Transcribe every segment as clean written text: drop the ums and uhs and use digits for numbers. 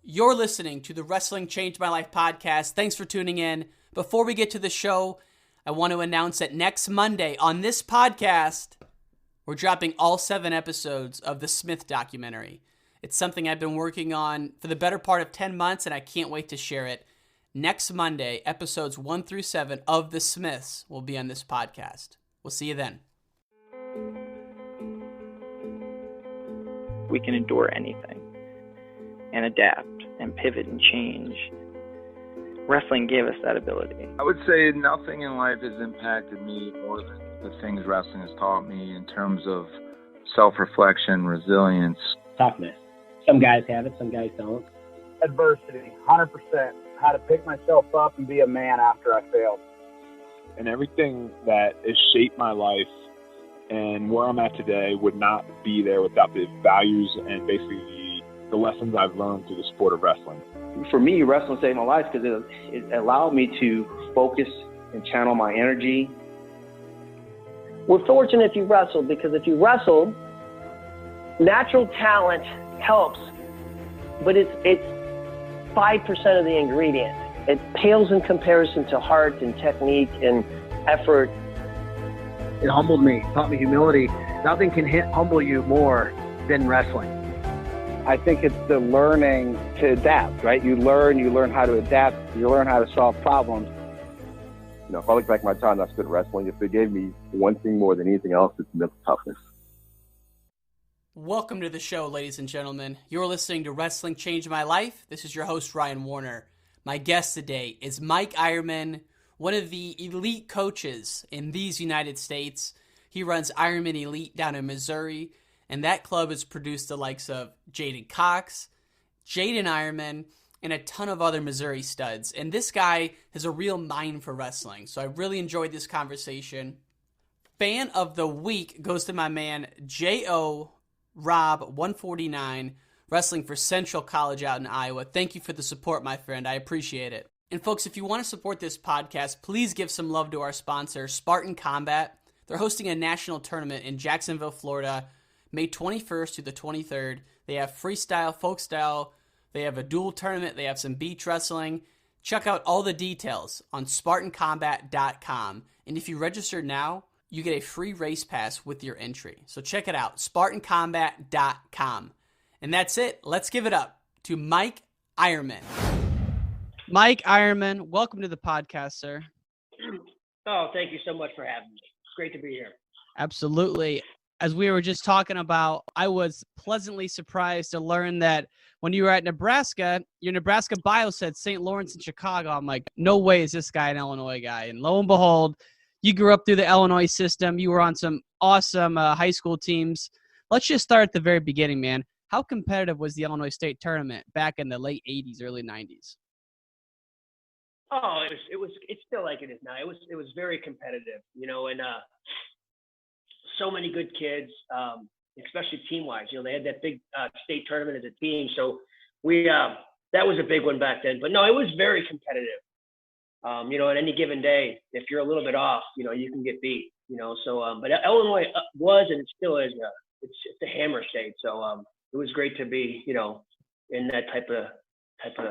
You're listening to the Wrestling Changed My Life podcast. Thanks for tuning in. Before we get to the show, I want to announce that next Monday on this podcast, we're dropping all 7 episodes of the Smith documentary. It's something I've been working on for the better part of 10 months, and I can't wait to share it. Next Monday, episodes 1 through 7 of The Smiths will be on this podcast. We'll see you then. We can endure anything and adapt and pivot and change. Wrestling gave us that ability. I would say nothing in life has impacted me more than the things wrestling has taught me in terms of self-reflection, resilience. Toughness. Some guys have it, some guys don't. Adversity, 100%. How to pick myself up and be a man after I failed. And everything that has shaped my life and where I'm at today would not be there without the values and basically the lessons I've learned through the sport of wrestling. For me, wrestling saved my life because it allowed me to focus and channel my energy. We're fortunate if you wrestled, because if you wrestled, natural talent helps, but it's 5% of the ingredient. It pales in comparison to heart and technique and effort. It humbled me, taught me humility. Nothing can humble you more than wrestling. I think it's the learning to adapt, right? You learn how to adapt, you learn how to solve problems. You know, if I look back at my time I spent wrestling, if it gave me one thing more than anything else, it's mental toughness. Welcome to the show, ladies and gentlemen. You're listening to Wrestling Changed My Life. This is your host, Ryan Warner. My guest today is Mike Eierman, one of the elite coaches in these United States. He runs Eierman Elite down in Missouri, and that club has produced the likes of Jaydin, Jaydin Eierman, and a ton of other Missouri studs. And this guy has a real mind for wrestling, so I really enjoyed this conversation. Fan of the week goes to my man, J.O. Rob 149, wrestling for Central College out in Iowa. Thank you for the support, my friend. I appreciate it. And folks, if you want to support this podcast, please give some love to our sponsor, Spartan Combat. They're hosting a national tournament in Jacksonville, Florida, May 21st to the 23rd. They have freestyle, folkstyle. They have a dual tournament. They have some beach wrestling. Check out all the details on SpartanCombat.com. And if you register now, you get a free race pass with your entry. So check it out, SpartanCombat.com. And that's it. Let's give it up to Mike Eierman. Mike Eierman, welcome to the podcast, sir. Oh, thank you so much for having me. It's great to be here. Absolutely. As we were just talking about, I was pleasantly surprised to learn that when you were at Nebraska, your Nebraska bio said St. Lawrence and Chicago. I'm like, no way is this guy an Illinois guy. And lo and behold, you grew up through the Illinois system. You were on some awesome high school teams. Let's just start at the very beginning, man. How competitive was the Illinois State tournament back in the late 80s, early 90s? Oh, it's still like it is now. It was very competitive, you know, and so many good kids, especially team-wise. You know, they had that big state tournament as a team, so we that was a big one back then. But no, it was very competitive. You know, on any given day, if you're a little bit off, you know, you can get beat. You know, so but Illinois was and it still is. It's a hammer state, so it was great to be, you know, in that type of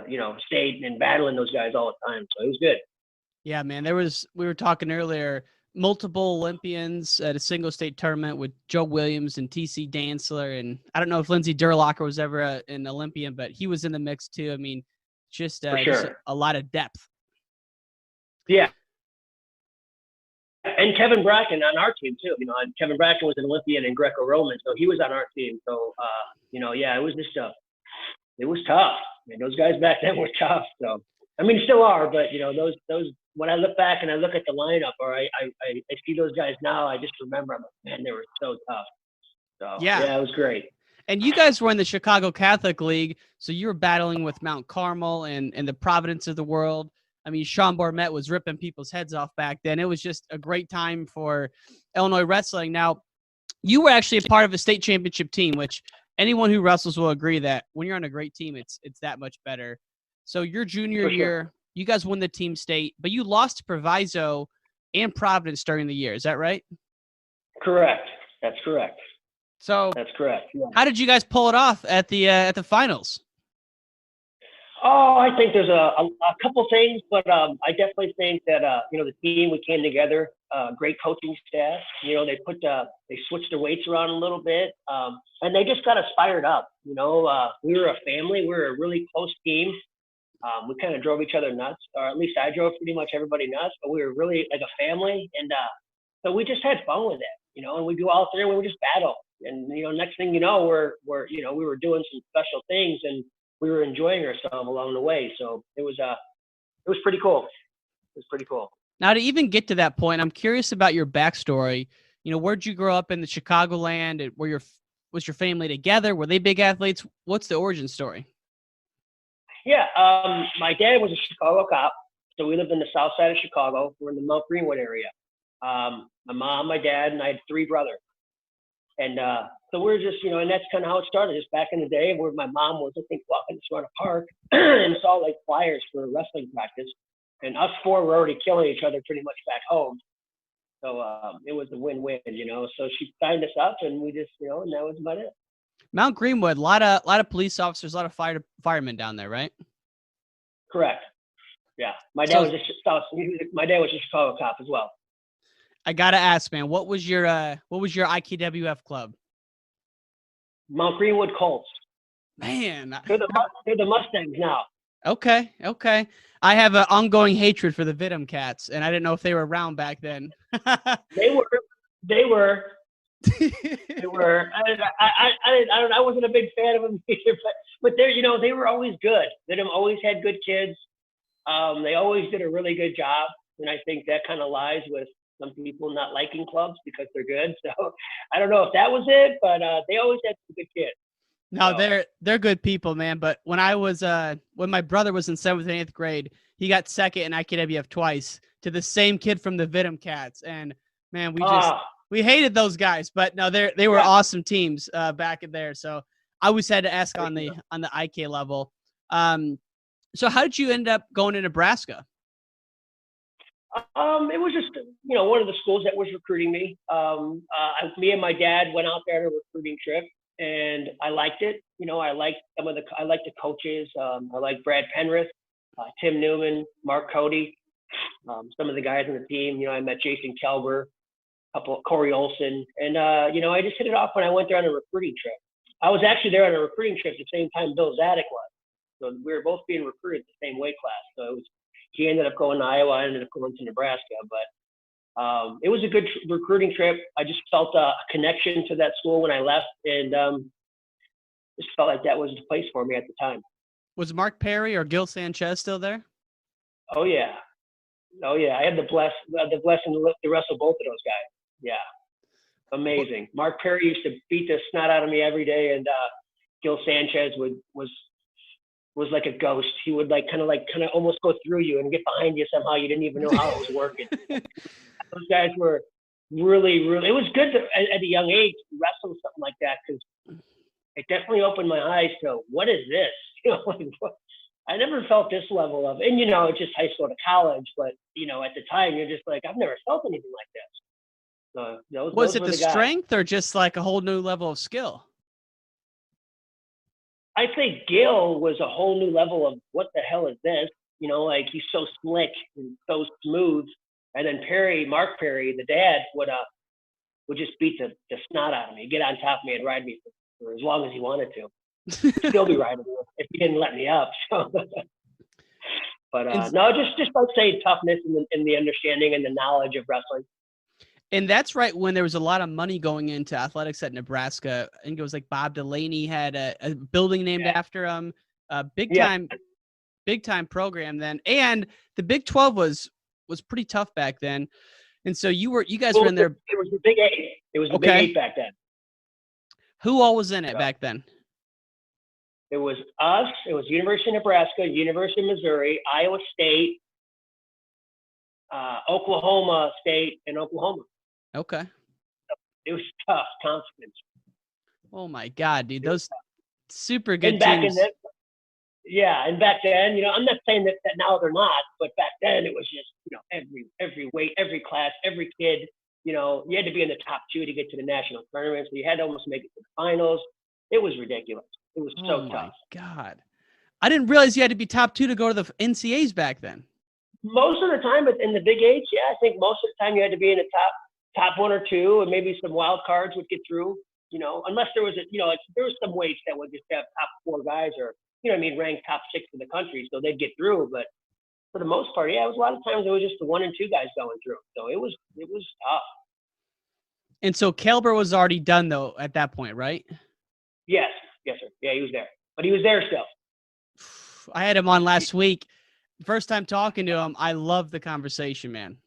you know state and battling those guys all the time. So it was good. Yeah, man. We were talking earlier. Multiple Olympians at a single state tournament with Joe Williams and TC Dantzler. And I don't know if Lindsey Durlocker was ever an Olympian, but he was in the mix too. I mean, just a lot of depth. Yeah. And Kevin Bracken on our team too. You know, Kevin Bracken was an Olympian in Greco-Roman, so he was on our team. So, you know, yeah, it was just it was tough. I mean, those guys back then were tough. So, I mean, still are, but you know, those when I look back and I look at the lineup, or I see those guys now, I just remember, I'm like, man, they were so tough. So yeah, it was great. And you guys were in the Chicago Catholic League, so you were battling with Mount Carmel and the Providence of the world. I mean, Sean Bormet was ripping people's heads off back then. It was just a great time for Illinois wrestling. Now, you were actually a part of a state championship team, which anyone who wrestles will agree that when you're on a great team, it's that much better. So your junior year, you guys won the team state, but you lost to Proviso and Providence during the year. Is that right? Correct. That's correct. So that's correct. Yeah. How did you guys pull it off at the finals? Oh, I think there's a couple things, but I definitely think that the team, we came together, great coaching staff. They switched their weights around a little bit, and they just got us fired up. We were a family. We were a really close team. We kind of drove each other nuts, or at least I drove pretty much everybody nuts. But we were really like a family, and so we just had fun with it. And we go out there and we would just battle. And next thing you know, we were doing some special things and we were enjoying ourselves along the way. So it was pretty cool. It was pretty cool. Now, to even get to that point, I'm curious about your backstory. Where'd you grow up in the Chicagoland? Was your family together? Were they big athletes? What's the origin story? Yeah, my dad was a Chicago cop, so we lived in the south side of Chicago. We're in the Mount Greenwood area. My mom, my dad, and I had 3 brothers. And so we're just, and that's kind of how it started. Just back in the day, where my mom was, I think, walking through a park and saw like flyers for wrestling practice, and us 4 were already killing each other pretty much back home. So it was a win-win, So she signed us up, and we just, and that was about it. Mount Greenwood, a lot of police officers, a lot of firemen down there, right? Correct. Yeah, my dad was a Chicago cop as well. I gotta ask, man, what was your IKWF club? Mount Greenwood Colts. Man, they're the Mustangs now. Okay. I have an ongoing hatred for the Vidum Cats, and I didn't know if they were around back then. They were. They were. I wasn't a big fan of them either, but they were always good. Vidum always had good kids. They always did a really good job, and I think that kind of lies with some people not liking clubs because they're good. So I don't know if that was it, but they always had some good kids. No, so they're good people, man. But when when my brother was in 7th and 8th grade, he got second in IKWF twice to the same kid from the Vidum Cats, and man, we hated those guys. But no, they were awesome teams back in there. So I always had to ask on the IK level. So how did you end up going to Nebraska? It was just, one of the schools that was recruiting me. Me and my dad went out there on a recruiting trip, and I liked it. I liked the coaches. I liked Brad Penrith, Tim Newman, Mark Cody, some of the guys on the team. I met Jason Kelber, Corey Olson, and I just hit it off when I went there on a recruiting trip. I was actually there on a recruiting trip at the same time Bill Zadek was, so we were both being recruited at the same weight class. So he ended up going to Iowa. I ended up going to Nebraska, but it was a good recruiting trip. I just felt a connection to that school when I left, and just felt like that was the place for me at the time. Was Mark Perry or Gil Sanchez still there? Oh yeah. I had the blessing to wrestle both of those guys. Yeah, amazing. Mark Perry used to beat the snot out of me every day, and Gil Sanchez was like a ghost. He would kind of almost go through you and get behind you somehow. You didn't even know how it was working. Those guys were really, really. It was good to, at a young age, to wrestle something like that, because it definitely opened my eyes to what is this. I never felt this level of, and it's just high school to college, but at the time you're just like, I've never felt anything like this. So was it the strength or just like a whole new level of skill? I think Gil was a whole new level of what the hell is this? He's so slick and so smooth. And then Mark Perry, the dad, would just beat the snot out of me, get on top of me and ride me for as long as he wanted to. Still be riding me if he didn't let me up. So. But no, just like say toughness and the understanding and the knowledge of wrestling. And that's right when there was a lot of money going into athletics at Nebraska. I think it was like Bob Delaney had a building named after him. Big time program then. And the Big 12 was pretty tough back then. And so you guys were in there. It was the Big 8. It was the Big 8 back then. Who all was in it back then? It was us. It was University of Nebraska, University of Missouri, Iowa State, Oklahoma State, and Oklahoma. Okay. It was tough conference. Oh my God, dude, those super good teams. And back then, I'm not saying that now they're not, but back then it was just, every weight, every class, every kid, you had to be in the top 2 to get to the national tournament. So you had to almost make it to the finals. It was ridiculous. It was so tough. Oh my God. I didn't realize you had to be top 2 to go to the NCAAs back then. Most of the time, but in the Big 8, yeah, I think most of the time you had to be in the top 1 or 2, and maybe some wild cards would get through. Unless there was there was some weights that would just have top 4 guys, or ranked top 6 in the country, so they'd get through. But for the most part, yeah, it was a lot of times it was just the 1 and 2 guys going through. So it was tough. And so Caliber was already done though at that point, right? Yes, sir. Yeah, he was there, but he was there still. I had him on last week. First time talking to him, I love the conversation, man.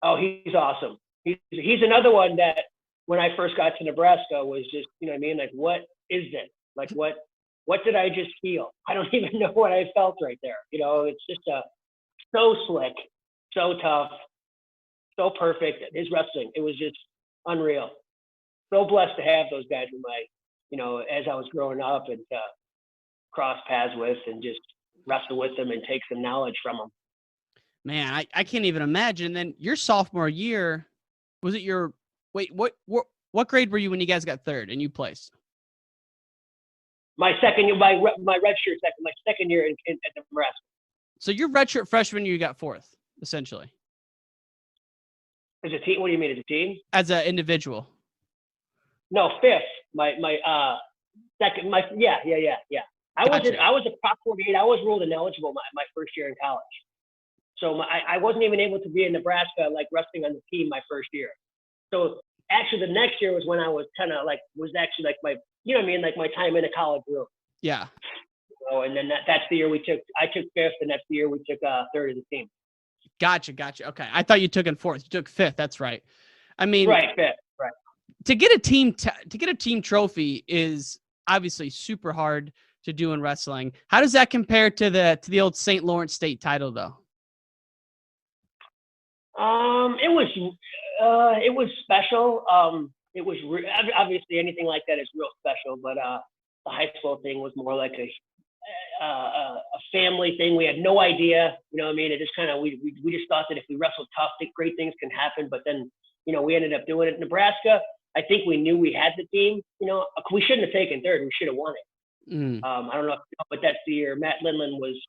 Oh, he's awesome. He's another one that when I first got to Nebraska was just, like, what is this? Like, what did I just feel? I don't even know what I felt right there. It's just so slick, so tough, so perfect. His wrestling, it was just unreal. So blessed to have those guys in my, as I was growing up, and cross paths with and just wrestle with them and take some knowledge from them. Man, I can't even imagine. Then your sophomore year, was it your what grade were you when you guys got third and you placed? My second year, my redshirt second, my second year at Nebraska. So your redshirt freshman year, you got fourth, essentially. As a team? What do you mean, as a team? As an individual. No, fifth. My second. Yeah. I was a Prop 48. I was ruled ineligible my first year in college. So I wasn't even able to be in Nebraska, like wrestling on the team my first year. So actually the next year was when I was kind of like, was actually like my, like my time in a college room. Yeah. And then that's the year I took fifth, and that's the year we took third of the team. Gotcha. Okay. I thought you took in fourth. You took fifth. That's right. I mean, right, fifth. Right. To get a team trophy is obviously super hard to do in wrestling. How does that compare to the old St. Lawrence State title though? It was special. It was obviously anything like that is real special, but the high school thing was more like a family thing. We had no idea, it just kind of, we just thought that if we wrestled tough, great things can happen. But then, we ended up doing it in Nebraska. I think we knew we had the team, we shouldn't have taken third. We should have won it. I don't know, but that's the year Matt Lindland was,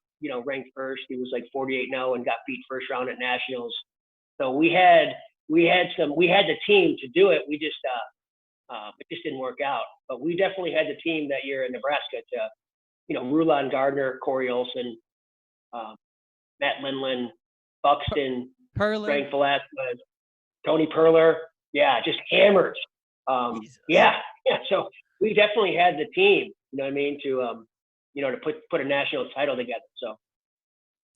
ranked first. He was like 48-0 and got beat first round at nationals. So we had the team to do it. We just, it just didn't work out, but we definitely had the team that year in Nebraska to, Rulon Gardner, Corey Olson, Matt Lindland, Buxton, Perler, Frank Velasquez, Tony Perler. Yeah, just hammers. Yeah. So we definitely had the team, to put a national title together. So.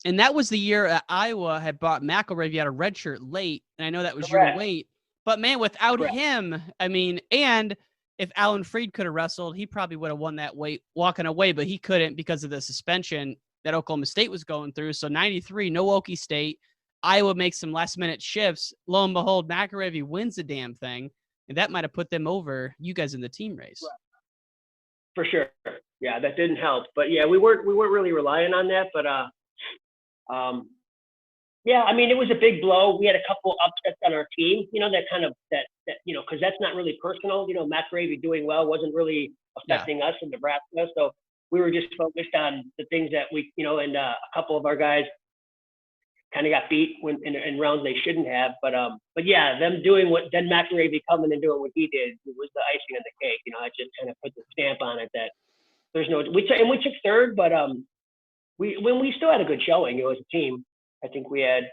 And that was the year Iowa had bought McElravy out of redshirt late, and I know that was your weight. But man, without him, and if Alan Freed could have wrestled, he probably would have won that weight walking away, but he couldn't because of the suspension that Oklahoma State was going through. So 93, no Okie State. Iowa makes some last-minute shifts. Lo and behold, McElravy wins the damn thing, and that might have put them over you guys in the team race. For sure. Yeah, that didn't help. But yeah, we weren't really relying on that, but it was a big blow. We had a couple upsets on our team, that because that's not really personal. McElravy doing well wasn't really affecting us in Nebraska. So we were just focused on the things that we, and a couple of our guys kind of got beat in rounds they shouldn't have. But yeah, them doing then McElravy coming and doing what he did was the icing on the cake. I just kind of put the stamp on it that there's we took third, but we still had a good showing, as a team. I think we had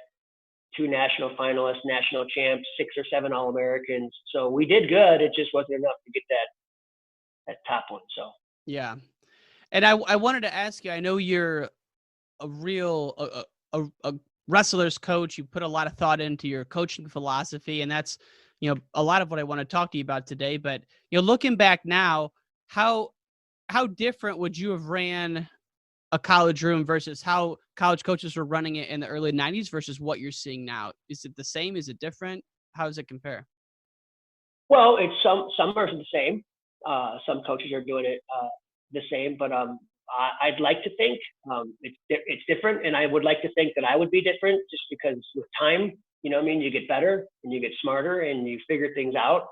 2 national finalists, national champs, 6 or 7 All-Americans. So we did good. It just wasn't enough to get that top one. So yeah, and I wanted to ask you. I know you're a real a wrestler's coach. You put a lot of thought into your coaching philosophy, and that's a lot of what I want to talk to you about today. But looking back now, how different would you have ran a college room versus how college coaches were running it in the early 90s versus what you're seeing now? Is it the same? Is it different? How does it compare? Well, it's some are the same. Some coaches are doing it the same, but I'd like to think it's different, and I would like to think that I would be different just because with time, you get better and you get smarter and you figure things out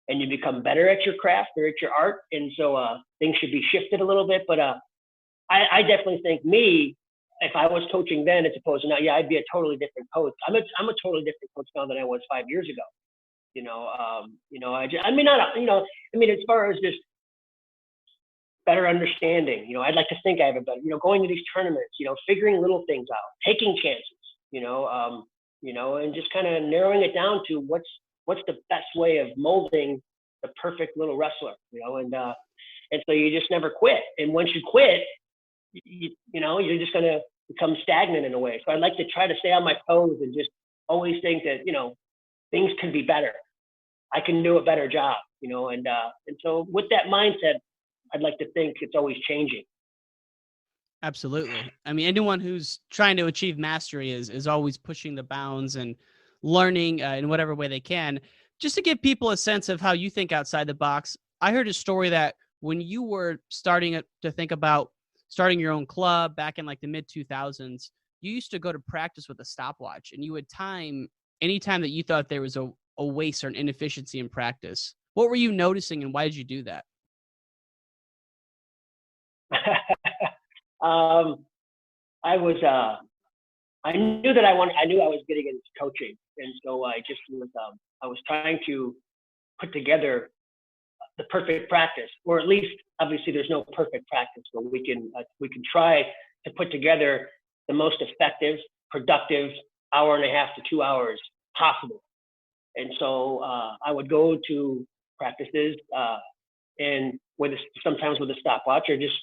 and you become better at your craft or at your art, and so things should be shifted a little bit, but I definitely think if I was coaching then as opposed to now, yeah, I'd be a totally different coach. I'm a totally different coach now than I was 5 years ago. As far as just better understanding, I'd like to think I have a better, going to these tournaments, figuring little things out, taking chances, and just kind of narrowing it down to what's the best way of molding the perfect little wrestler, and so you just never quit. And once you quit, you're just going to become stagnant in a way. So I'd like to try to stay on my toes and just always think that, things can be better. I can do a better job, and so with that mindset, I'd like to think it's always changing. Absolutely. I mean, anyone who's trying to achieve mastery is always pushing the bounds and learning in whatever way they can. Just to give people a sense of how you think outside the box, I heard a story that when you were starting to think about starting your own club back in like the mid 2000s, you used to go to practice with a stopwatch, and you would time any time that you thought there was a waste or an inefficiency in practice. What were you noticing, and why did you do that? I knew that I knew I was getting into coaching, and so I was trying to put together the perfect practice, or at least, obviously there's no perfect practice, but we can try to put together the most effective, productive hour and a half to 2 hours possible. And so I would go to practices and sometimes with a stopwatch, or just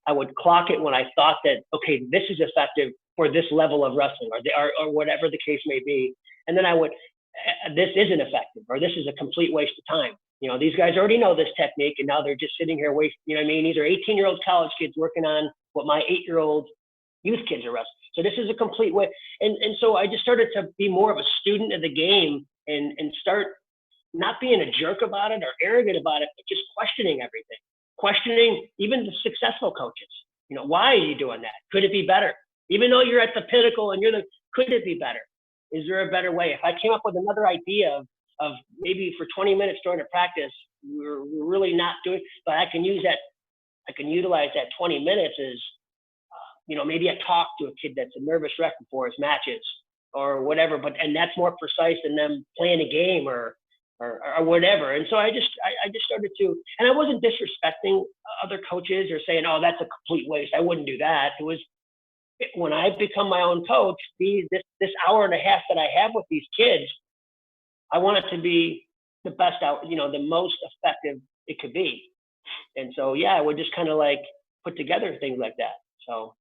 I would clock it when I thought that, okay, this is effective for this level of wrestling, or whatever the case may be. And then this isn't effective, or this is a complete waste of time. These guys already know this technique, and now they're just sitting here wasting. These are 18-year-old college kids working on what my 8-year-old youth kids are wrestling. So this is a complete way. And so I just started to be more of a student of the game and start not being a jerk about it or arrogant about it, but just questioning everything. Questioning even the successful coaches. Why are you doing that? Could it be better? Even though you're at the pinnacle and could it be better? Is there a better way? If I came up with another idea of maybe for 20 minutes during a practice, we're really not doing, but I can utilize that 20 minutes as, maybe I talk to a kid that's a nervous wreck before his matches or whatever, and that's more precise than them playing a game or whatever. And so I just started to, and I wasn't disrespecting other coaches or saying, oh, that's a complete waste, I wouldn't do that. It was, when I become my own coach, this hour and a half that I have with these kids, I want it to be the best out, the most effective it could be. And so, yeah, I would just kind of like put together things like that. So,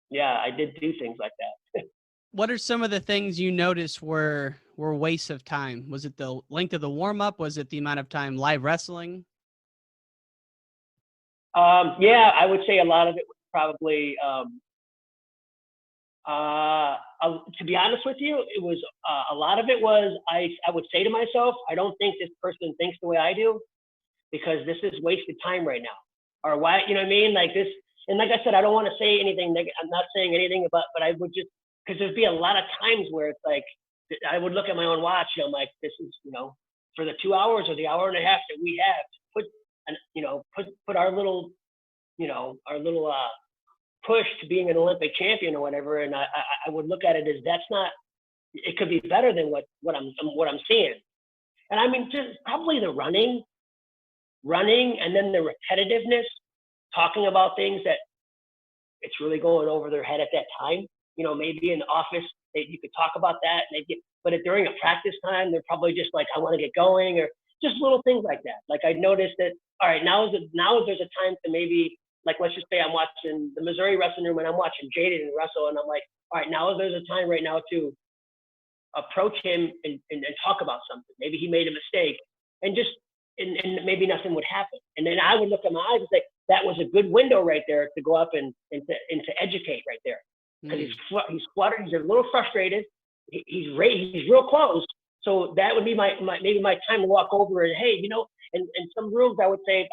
yeah, I did do things like that. What are some of the things you noticed were wastes of time? Was it the length of the warm-up? Was it the amount of time live wrestling? Yeah, I would say a lot of it was probably, to be honest with you, it was a lot of it was I would say to myself, I don't think this person thinks the way I do, because this is wasted time right now. Or why, you know what I mean? Like this, and like I said, I don't want to say anything negative. I'm not saying anything about, but I would just, because there'd be a lot of times where it's like, I would look at my own watch and I'm like, this is, for the 2 hours or the hour and a half that we have to put our little, push to being an Olympic champion or whatever. And I would look at it as that's not, it could be better than what I'm seeing. And I mean, just probably the running and then the repetitiveness, talking about things that it's really going over their head at that time. Maybe in the office, you could talk about that, but during a practice time, they're probably just like, I want to get going, or just little things like that. Like I noticed that, all right, now there's a time to maybe, like, let's just say I'm watching the Missouri wrestling room and I'm watching Jaydin wrestle, and I'm like, all right, now there's a time right now to approach him and talk about something. Maybe he made a mistake, and maybe nothing would happen. And then I would look at my eyes and say, that was a good window right there to go up and to educate right there. Because he's fluttered, he's a little frustrated, he's real close. So that would be maybe my time to walk over and, hey, in some rooms I would see,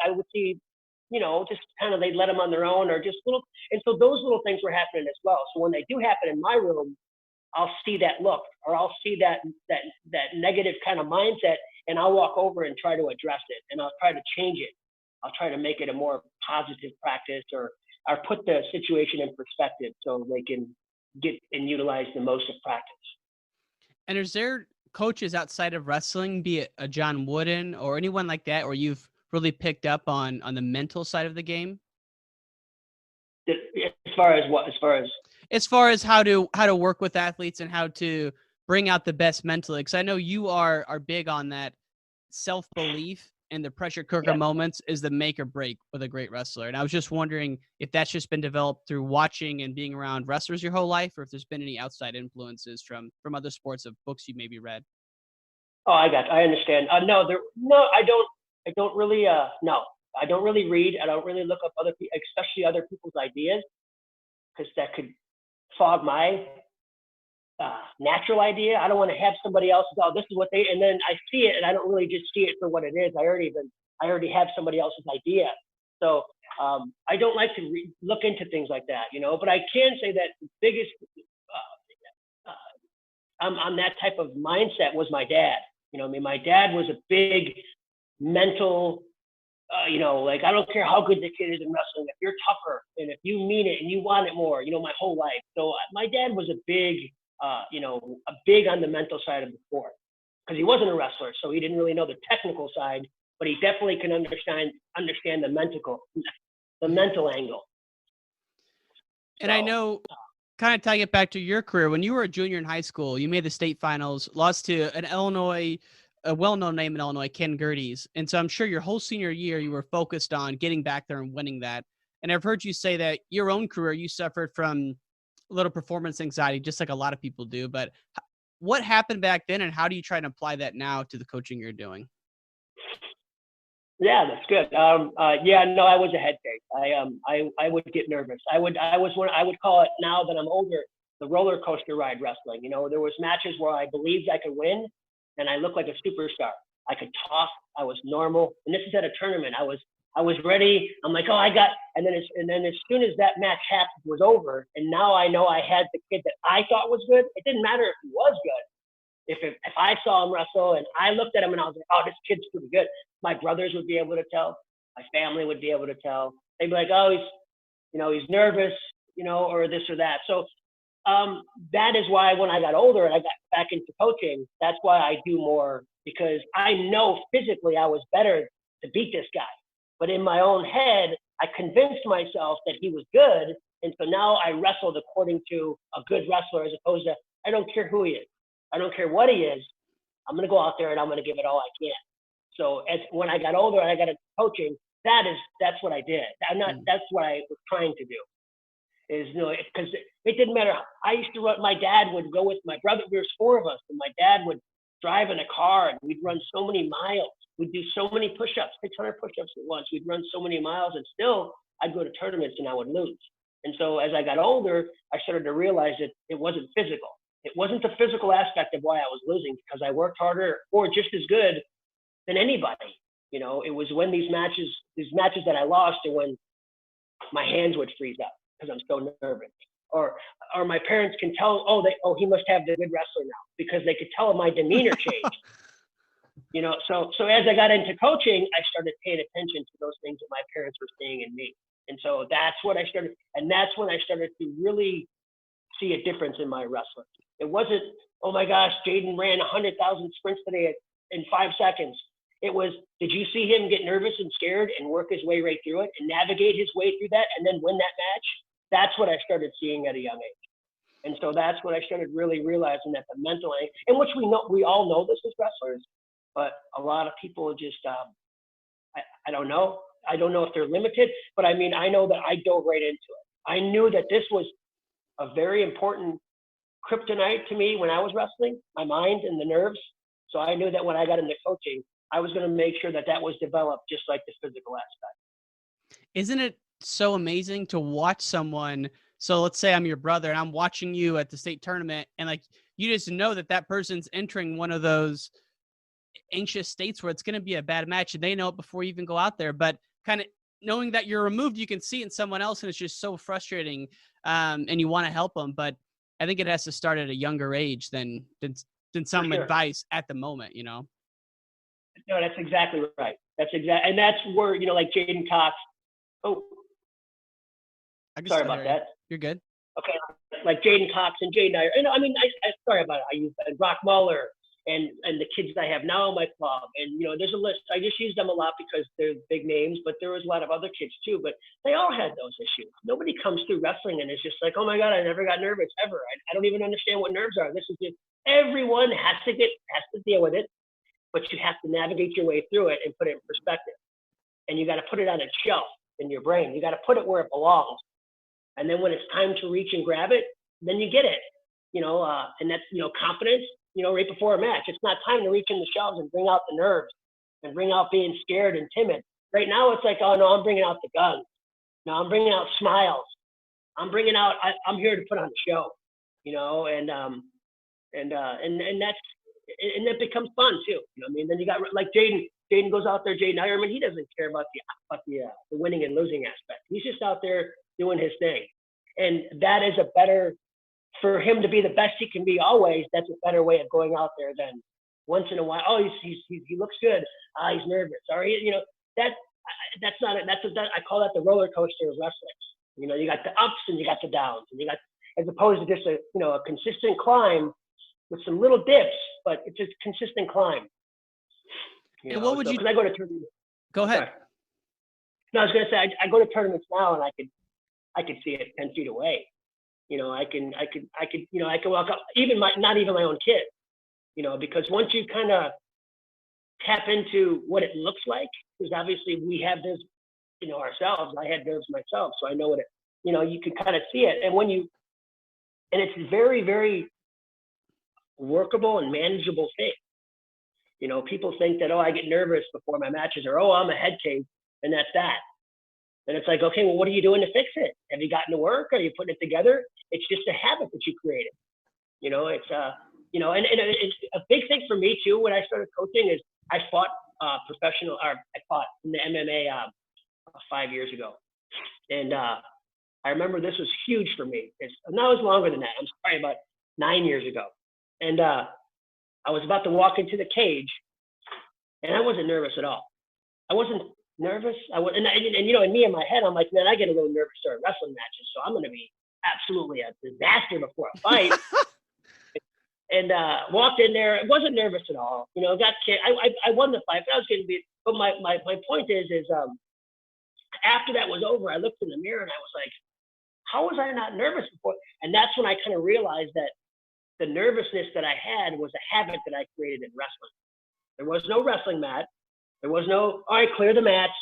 just kind of they'd let them on their own, or just little. And so those little things were happening as well. So when they do happen in my room, I'll see that look, or I'll see that negative kind of mindset, and I'll walk over and try to address it, and I'll try to change it. I'll try to make it a more positive practice, or put the situation in perspective so they can get and utilize the most of practice. And is there coaches outside of wrestling, be it a John Wooden or anyone like that, where you've really picked up on the mental side of the game? As far as what? As far as how to work with athletes and how to bring out the best mentally. Because I know you are big on that. Self-belief and the pressure cooker moments is the make or break with a great wrestler. And I was just wondering if that's just been developed through watching and being around wrestlers your whole life, or if there's been any outside influences from other sports of books you maybe read. Oh, I understand. No, I don't really read. I don't really look up especially other people's ideas, because that could fog my natural idea. I don't want to have somebody else go, this is what they, and then I see it and I don't really just see it for what it is. I already have somebody else's idea. So I don't like to look into things like that, but I can say that the biggest, on that type of mindset was my dad. My dad was a big mental, I don't care how good the kid is in wrestling, if you're tougher and if you mean it and you want it more, my whole life. So my dad was a big on the mental side of the sport, because he wasn't a wrestler, so he didn't really know the technical side, but he definitely can understand the mental angle. And I know, kind of tying it back to your career, when you were a junior in high school, you made the state finals, lost to a well-known name in Illinois, Ken Gerdes. And so I'm sure your whole senior year, you were focused on getting back there and winning that. And I've heard you say that your own career, you suffered from a little performance anxiety, just like a lot of people do. But what happened back then, and how do you try to apply that now to the coaching you're doing? Yeah, that's good. I was a head case. I would get nervous. I would call it, now that I'm older, the roller coaster ride wrestling. There was matches where I believed I could win, and I looked like a superstar. I could talk. I was normal. And this is at a tournament. I was ready. I'm like, oh, and then as soon as that match was over, and now I know I had the kid that I thought was good. It didn't matter if he was good. If I saw him wrestle and I looked at him and I was like, oh, this kid's pretty good, my brothers would be able to tell. My family would be able to tell. They'd be like, oh, he's nervous, or this or that. So that is why when I got older and I got back into coaching, that's why I do more, because I know physically I was better to beat this guy. But in my own head, I convinced myself that he was good. And so now I wrestled according to a good wrestler, as opposed to, I don't care who he is. I don't care what he is. I'm going to go out there and I'm going to give it all I can. So when I got older and I got into coaching, that's what I did. That's what I was trying to do. Because it didn't matter. I used to run, my dad would go with my brother. There was 4 of us, and my dad would drive in a car, and we'd run so many miles. We'd do so many push-ups, 600 push-ups at once. We'd run so many miles, and still I'd go to tournaments and I would lose. And so as I got older, I started to realize that it wasn't physical. It wasn't the physical aspect of why I was losing, because I worked harder or just as good than anybody. It was when these matches that I lost, and when my hands would freeze up because I'm so nervous. Or my parents can tell, he must have the good wrestler now, because they could tell my demeanor changed. So as I got into coaching, I started paying attention to those things that my parents were seeing in me. And so that's what I started, and that's when I started to really see a difference in my wrestling. It wasn't, oh my gosh, Jaydin ran 100,000 sprints today in 5 seconds. It was, did you see him get nervous and scared and work his way right through it and navigate his way through that and then win that match? That's what I started seeing at a young age. And so that's when I started really realizing that the mental, in which we all know this as wrestlers, but a lot of people just, I don't know. I don't know if they're limited, but I know that I dove right into it. I knew that this was a very important kryptonite to me when I was wrestling, my mind and the nerves. So I knew that when I got into coaching, I was going to make sure that was developed just like the physical aspect. Isn't it so amazing to watch someone? So let's say I'm your brother and I'm watching you at the state tournament, and you just know that person's entering one of those anxious states where it's going to be a bad match, and they know it before you even go out there. But kind of knowing that you're removed, you can see it in someone else, and it's just so frustrating. And you want to help them, but I think it has to start at a younger age than some advice at the moment, No, that's exactly right. And that's where, like Jaydin Cox. Oh, Sorry about that. You're good. Okay, like Jaydin Cox and Jaydin Iyer. And I mean, I sorry about it. I use Brock Muller and the kids that I have now in my club. And, you know, there's a list. I just use them a lot because they're big names, but there was a lot of other kids too. But they all had those issues. Nobody comes through wrestling and is just like, oh my God, I never got nervous ever. I don't even understand what nerves are. This is just, everyone has to deal with it, but you have to navigate your way through it and put it in perspective. And you got to put it on a shelf in your brain. You got to put it where it belongs. And then when it's time to reach and grab it, then you get it, you know, and that's, you know, confidence, you know, right before a match. It's not time to reach in the shelves and bring out the nerves and bring out being scared and timid. Right now, it's like, oh no, I'm bringing out the guns. No, I'm bringing out smiles. I'm here to put on a show, you know, and that becomes fun too. You know what I mean? Then you got like Jaydin goes out there, Jaydin Eierman, he doesn't care about the winning and losing aspect. He's just out there doing his thing. And that is for him to be the best he can be always, that's a better way of going out there than once in a while, oh, he looks good. He's nervous. Or, you know, that's not it. I call that the roller coaster of wrestling. You know, you got the ups and you got the downs. And you got, as opposed to just a consistent climb with some little dips, but it's a consistent climb. And what would you? Because I go to tournaments. Go ahead. Sorry. No, I was gonna say I go to tournaments now, and I could see it 10 feet away. You know, I can walk up, not even my own kid. You know, because once you kind of tap into what it looks like, because obviously we have this, you know, ourselves. I had nerves myself, so I know what it. You know, you can kind of see it, and it's very, very workable and manageable thing. You know, people think that, oh, I get nervous before my matches, or, oh, I'm a head case, and that's that. And it's like, okay, well, what are you doing to fix it? Have you gotten to work? Are you putting it together? It's just a habit that you created. You know, it's, you know, and it's a big thing for me too. When I started coaching is I fought I fought in the MMA 5 years ago. And I remember this was huge for me. No, it was longer than that. I'm sorry, about 9 years ago. And I was about to walk into the cage, and I wasn't nervous at all. I wasn't nervous. And you know, in me in my head, I'm like, man, I get a little nervous during wrestling matches, so I'm going to be absolutely a disaster before a fight. And walked in there. I wasn't nervous at all. You know, got kicked. I won the fight, but I was getting beat. But my point is after that was over, I looked in the mirror and I was like, how was I not nervous before? And that's when I kind of realized that the nervousness that I had was a habit that I created in wrestling. There was no wrestling mat. There was no, all right, clear the mats.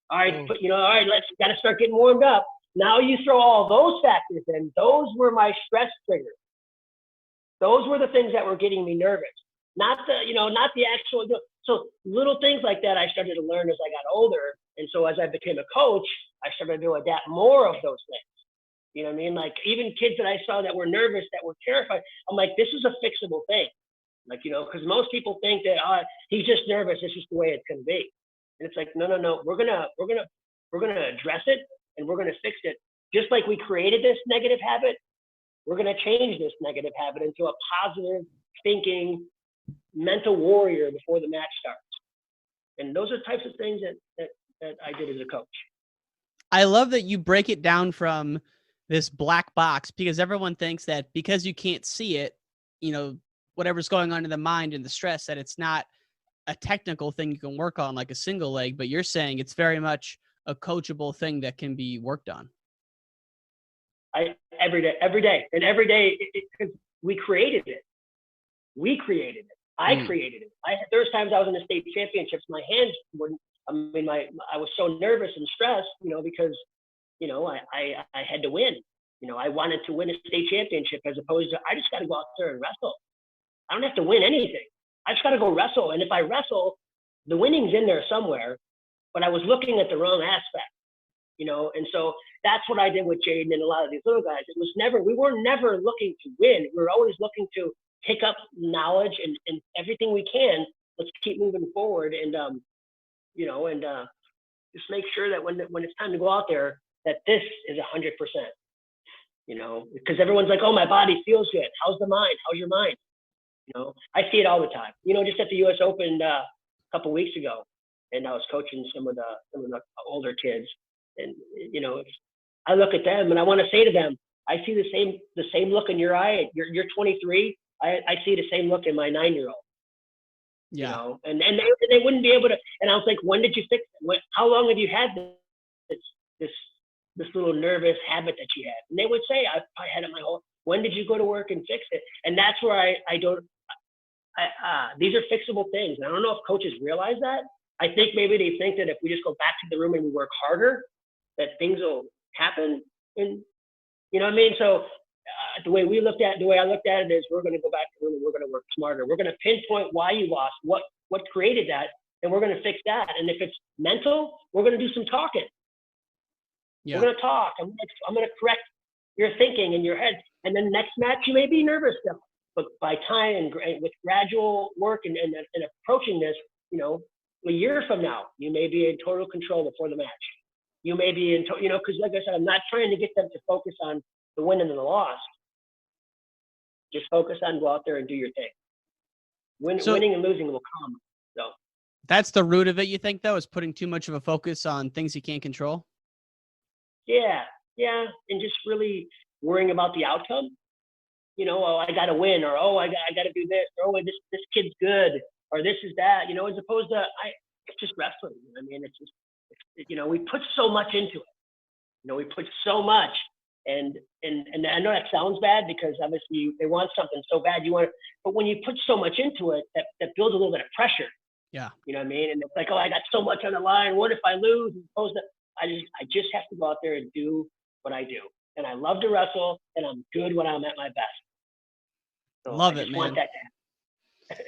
All right, all right, got to start getting warmed up. Now you throw all those factors in. Those were my stress triggers. Those were the things that were getting me nervous. Not the actual. So little things like that I started to learn as I got older. And so as I became a coach, I started to adapt more of those things. You know what I mean? Like even kids that I saw that were nervous, that were terrified, I'm like, this is a fixable thing. Like, you know, because most people think that he's just nervous. It's just the way it's going to be. And it's like, no. We're gonna address it and we're gonna fix it. Just like we created this negative habit, we're gonna change this negative habit into a positive thinking mental warrior before the match starts. And those are types of things that I did as a coach. I love that you break it down from this black box, because everyone thinks that because you can't see it, you know, whatever's going on in the mind and the stress, that it's not a technical thing you can work on like a single leg, but you're saying it's very much a coachable thing that can be worked on. Every day. And every day, because we created it. I created it. There was times I was in the state championships, my hands wouldn't, I was so nervous and stressed, you know, because, you know, I had to win. You know, I wanted to win a state championship as opposed to, I just got to go out there and wrestle. I don't have to win anything. I just got to go wrestle. And if I wrestle, the winning's in there somewhere, but I was looking at the wrong aspect, you know? And so that's what I did with Jaydin and a lot of these little guys. We were never looking to win. We were always looking to pick up knowledge and everything we can. Let's keep moving forward and, you know, and just make sure that when it's time to go out there, that this is 100%, you know, because everyone's like, oh, my body feels good. How's the mind? How's your mind? You know, I see it all the time. You know, just at the U.S. Open a couple weeks ago, and I was coaching some of the older kids, and you know, I look at them and I want to say to them, I see the same look in your eye. You're 23. I see the same look in my 9-year-old. Yeah. You know, and they wouldn't be able to. And I was like, when did you fix it? How long have you had this little nervous habit that you had? And they would say, I had it my whole. When did you go to work and fix it? And that's where I don't. These are fixable things. And I don't know if coaches realize that. I think maybe they think that if we just go back to the room and we work harder, that things will happen. And you know what I mean? So the way I looked at it is, we're going to go back to the room and we're going to work smarter. We're going to pinpoint why you lost, what created that, and we're going to fix that. And if it's mental, we're going to do some talking. Yeah. We're going to talk. I'm going to correct your thinking in your head. And then next match, you may be nervous still. But by time and with gradual work and approaching this, you know, a year from now, you may be in total control before the match. You may be in, you know, because like I said, I'm not trying to get them to focus on the win and the loss. Just focus on go out there and do your thing. Winning and losing will come. So that's the root of it, you think, though, is putting too much of a focus on things you can't control? Yeah. And just really worrying about the outcome. You know, oh, I got to win, or oh, I got to do this, or oh, this kid's good, or this is that. You know, as opposed to it's just wrestling. I mean, it's you know, we put so much into it. You know, we put so much, and I know that sounds bad because obviously they want something so bad but when you put so much into it, that builds a little bit of pressure. Yeah. You know what I mean? And it's like, oh, I got so much on the line. What if I lose? As opposed to, I just have to go out there and do what I do. And I love to wrestle, and I'm good when I'm at my best. So Love it, man. Want that to happen.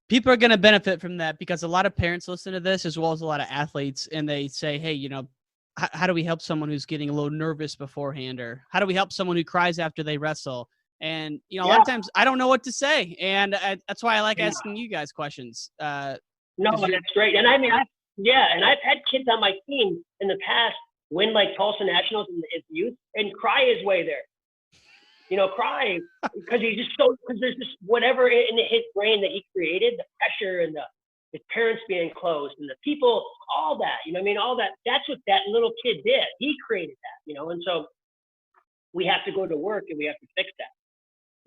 People are going to benefit from that because a lot of parents listen to this as well as a lot of athletes, and they say, hey, you know, how do we help someone who's getting a little nervous beforehand, or how do we help someone who cries after they wrestle? And, you know, a lot of times I don't know what to say. And that's why I like asking you guys questions. No, that's great. And I mean, and I've had kids on my team in the past win like Tulsa Nationals in the youth and cry his way there. You know, cry because because there's just whatever in his brain that he created, the pressure and his parents being close and the people, all that, you know what I mean? All that, that's what that little kid did. He created that, you know, and so we have to go to work and we have to fix that,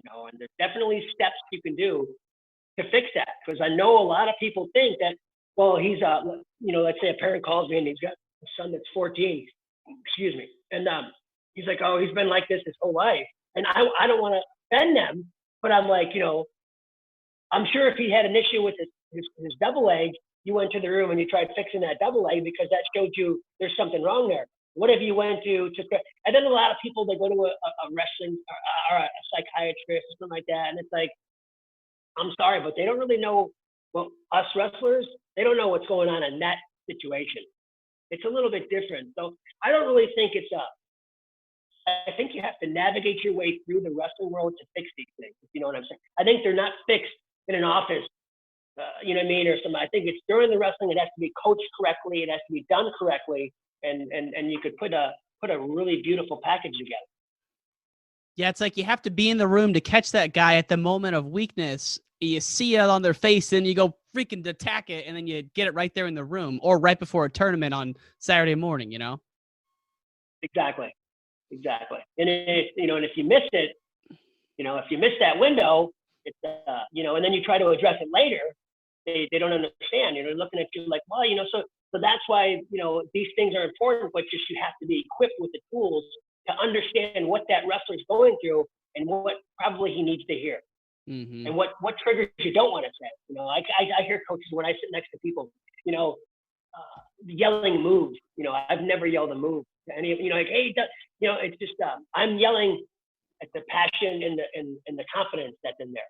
you know, and there's definitely steps you can do to fix that. Because I know a lot of people think that, well, he's, you know, let's say a parent calls me and he's got a son that's 14, and he's like, oh, he's been like this his whole life. And I don't want to offend them, but I'm like, you know, I'm sure if he had an issue with his double leg, you went to the room and you tried fixing that double leg because that showed you there's something wrong there. What if you went to and then a lot of people, they go to a wrestling or a psychiatrist or something like that. And it's like, I'm sorry, but they don't really know, well, us wrestlers, they don't know what's going on in that situation. It's a little bit different. So I don't really think I think you have to navigate your way through the wrestling world to fix these things, if you know what I'm saying. I think they're not fixed in an office, you know what I mean, or something. I think it's during the wrestling, it has to be coached correctly, it has to be done correctly, and you could put a really beautiful package together. Yeah, it's like you have to be in the room to catch that guy at the moment of weakness. You see it on their face, and you go freaking attack it, and then you get it right there in the room, or right before a tournament on Saturday morning, you know? Exactly. And if you miss it, you know, if you miss that window, it's, you know, and then you try to address it later, they don't understand. You know, they're looking at you like, well, you know, so that's why, you know, these things are important, but just you have to be equipped with the tools to understand what that wrestler's going through and what probably he needs to hear. Mm-hmm. And what triggers you don't want to say. You know, I hear coaches when I sit next to people, you know, yelling moves. You know, I've never yelled a move to any, you know, like, hey, you know, it's just I'm yelling at the passion and the confidence that's in there.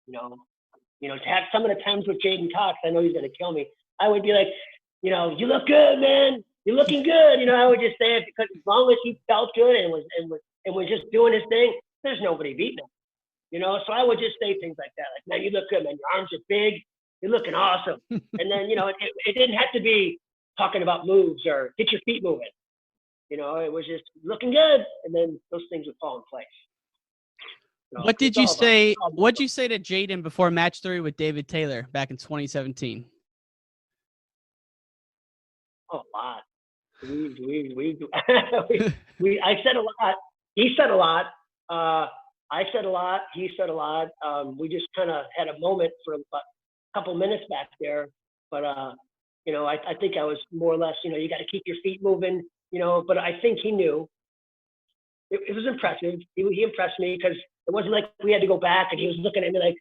You know, to have some of the times with Jaydin talks, I know he's gonna kill me. I would be like, you know, you look good, man. You're looking good. You know, I would just say it because as long as he felt good and was just doing his thing, there's nobody beating him. You know, so I would just say things like that, like, man, you look good, man. Your arms are big. You're looking awesome. And then, you know, it didn't have to be talking about moves or get your feet moving. You know, it was just looking good, and then those things would fall in place. You know, what did you say? What'd you say to Jaydin before match 3 with David Taylor back in 2017? Oh, a lot. I said a lot. He said a lot. I said a lot. He said a lot. We just kind of had a moment for a couple minutes back there. But, you know, I think I was more or less, you know, you got to keep your feet moving, you know, but I think he knew. It was impressive. He impressed me because it wasn't like we had to go back and he was looking at me like,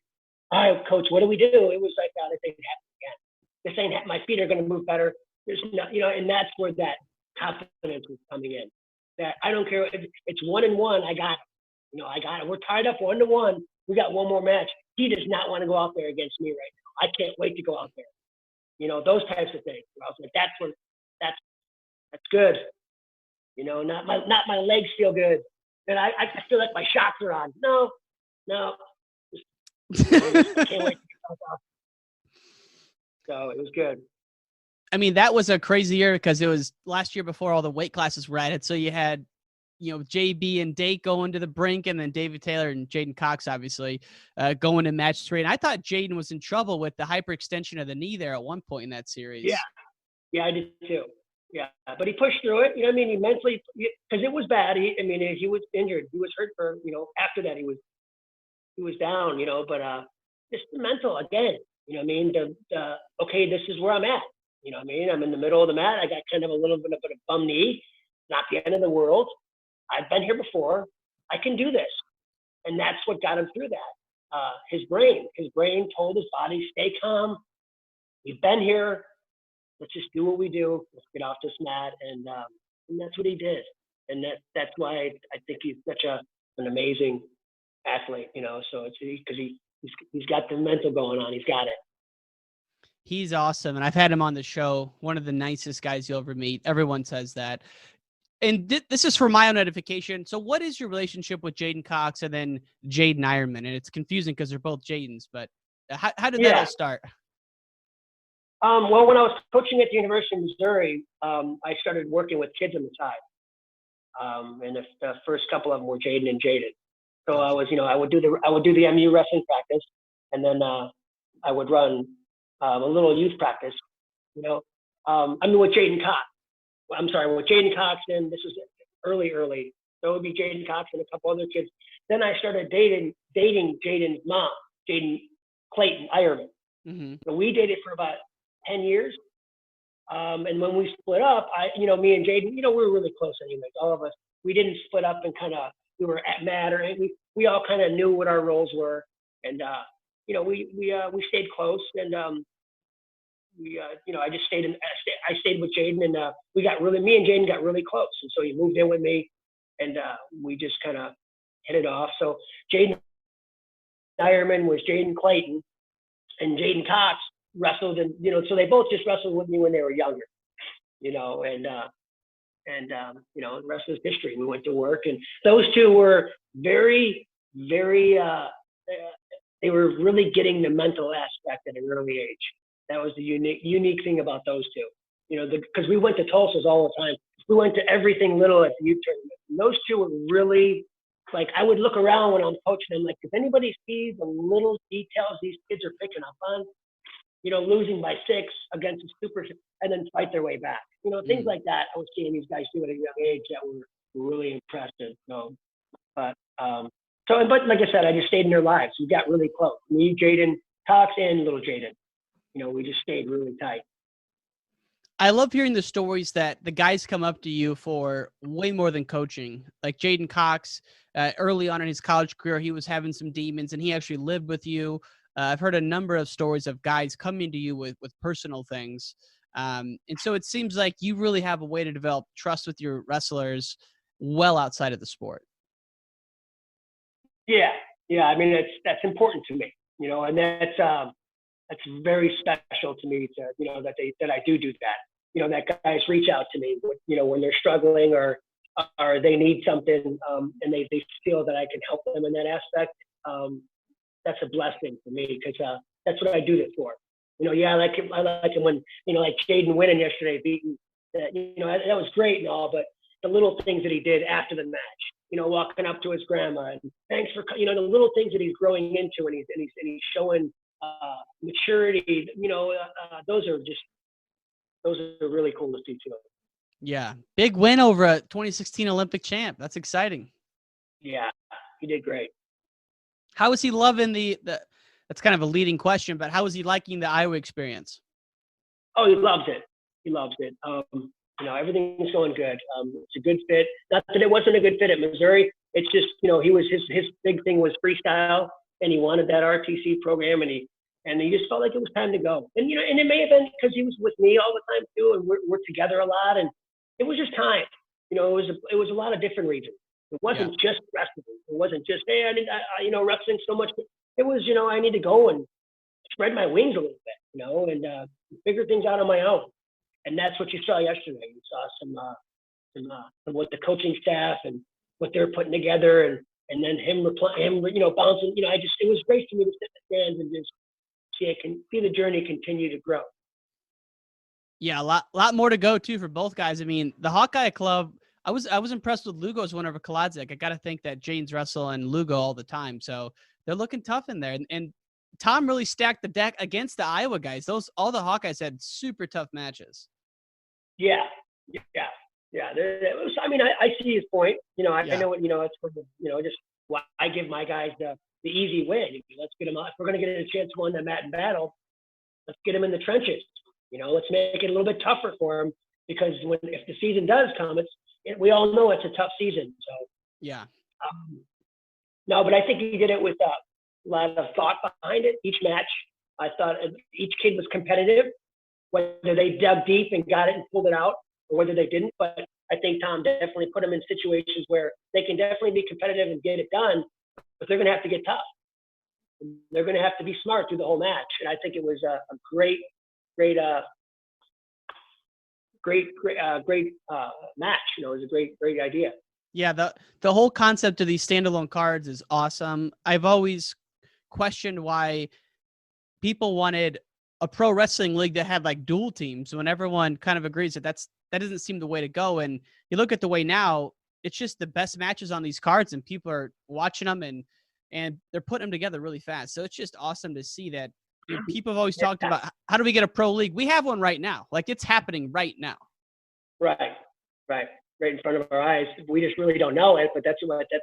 all right, coach, what do we do? It was like, this ain't happening again. This ain't, my feet are going to move better. There's no, you know, and that's where that confidence was coming in. That I don't care if it's 1-1, I got it. You know, I got it. We're tied up 1-1. We got one more match. He does not want to go out there against me right now. I can't wait to go out there. You know, those types of things. I was like, that's good. You know, not my legs feel good. And I feel like my shots are on. No. I can't wait to go out. So it was good. I mean, that was a crazy year because it was last year before all the weight classes were added. So you had, you know, JB and Dake going to the brink, and then David Taylor and Jaydin Cox, obviously, going to match 3. And I thought Jaydin was in trouble with the hyperextension of the knee there at one point in that series. Yeah, I did too. Yeah, but he pushed through it. You know what I mean? He mentally, because it was bad. He was injured. He was hurt for, you know, after that he was down, you know, but just the mental again, you know what I mean? Okay, this is where I'm at. You know what I mean? I'm in the middle of the mat. I got kind of a little bit of a bum knee. Not the end of the world. I've been here before. I can do this. And that's what got him through that. His brain told his body, stay calm. We've been here. Let's just do what we do. Let's get off this mat. And that's what he did. And that's why I think he's such an amazing athlete, you know. So it's because he's got the mental going on. He's got it. He's awesome. And I've had him on the show. One of the nicest guys you'll ever meet. Everyone says that. And this is for my own edification. So what is your relationship with Jaydin Cox and then Jaydin Eierman? And it's confusing because they're both Jaydins, but how did that all start? Well, when I was coaching at the University of Missouri, I started working with kids on the side. And the first couple of them were Jaydin and Jaydin. So I was, you know, I would do the MU wrestling practice, and then I would run a little youth practice, you know. With Jaydin Cox. I'm sorry, with Jaydin Cox, and this was early. So it would be Jaydin Cox and a couple other kids. Then I started dating Jaydin's mom, Jaydin Clayton Eierman. Mm-hmm. So we dated for about 10 years. And when we split up, me and Jaydin, you know, we were really close anyways, all of us. We didn't split up and we were mad, or we all kind of knew what our roles were. And, you know, we stayed close, and, I just I stayed with Jaydin, and me and Jaydin got really close. And so he moved in with me, and we just kind of hit it off. So Jaydin Eierman was Jaydin Clayton, and Jaydin Cox wrestled, and, you know, so they both just wrestled with me when they were younger, you know, and you know, the rest is history. We went to work, and those two were very, very, they were really getting the mental aspect at an early age. That was the unique thing about those two, you know, because we went to Tulsa's all the time. We went to everything little at the youth tournament. And those two were really, like, I would look around when I'm coaching them, like, if anybody sees the little details these kids are picking up on, you know, losing by 6 against a super, and then fight their way back. You know, things like that I was seeing these guys do at a young age that were really impressive. So, but like I said, I just stayed in their lives. We got really close. Me, Jaydin Cox, and little Jaydin. You know, we just stayed really tight. I love hearing the stories that the guys come up to you for way more than coaching. Like Jaydin Cox, early on in his college career, he was having some demons, and he actually lived with you. I've heard a number of stories of guys coming to you with personal things. And so it seems like you really have a way to develop trust with your wrestlers well outside of the sport. Yeah. I mean, that's important to me, you know, and that's very special to me to, you know, that I do that, you know, that guys reach out to me, you know, when they're struggling or they need something, and they feel that I can help them in that aspect. That's a blessing for me, because that's what I do this for. You know, yeah, I like it when, you know, like Jaydin winning yesterday, beating that, you know, that was great and all, but the little things that he did after the match, you know, walking up to his grandma and thanks for, you know, the little things that he's growing into, and he's showing maturity, you know, those are really cool to see too. Yeah. Big win over a 2016 Olympic champ. That's exciting. Yeah, he did great. How is he loving the that's kind of a leading question, but how is he liking the Iowa experience? Oh, he loves it. He loves it. You know, everything's going good. It's a good fit. Not that it wasn't a good fit at Missouri. It's just, you know, he was his big thing was freestyle, and he wanted that RTC program, and he just felt like it was time to go. And you know, and it may have been because he was with me all the time too, and we're together a lot, and it was just time. You know, it was a lot of different reasons. It wasn't just wrestling. It wasn't just, hey, I wrestling so much. It was, you know, I need to go and spread my wings a little bit, you know, and figure things out on my own. And that's what you saw yesterday. You saw some what the coaching staff and what they're putting together, and then him bouncing. You know, it was great for me to sit in the stands and just see the journey continue to grow. Yeah, a lot more to go too for both guys. I mean, the Hawkeye Club. I was impressed with Lugo's win over Kolodzic. I got to think that Jaydin's wrestle and Lugo all the time, so they're looking tough in there. And Tom really stacked the deck against the Iowa guys. All the Hawkeyes had super tough matches. Yeah. I mean, I see his point. You know, I know what, you know, it's for the, you know, just why I give my guys the easy win. Let's get them out. If we're going to get a chance to win the mat and battle, let's get them in the trenches. You know, let's make it a little bit tougher for them, because if the season does come, we all know it's a tough season. So yeah. No, but I think he did it with a lot of thought behind it. Each match, I thought each kid was competitive, whether they dug deep and got it and pulled it out, or whether they didn't. But I think Tom definitely put them in situations where they can definitely be competitive and get it done, but they're going to have to get tough. They're going to have to be smart through the whole match. And I think it was a great match. You know, it was a great idea. Yeah, the whole concept of these standalone cards is awesome. I've always questioned why people wanted a pro wrestling league that had like dual teams, when everyone kind of agrees that that doesn't seem the way to go. And you look at the way now, it's just the best matches on these cards, and people are watching them and they're putting them together really fast. So it's just awesome to see that. You know, people have always talked about, how do we get a pro league? We have one right now. Like, it's happening right now. Right in front of our eyes. We just really don't know it, but that's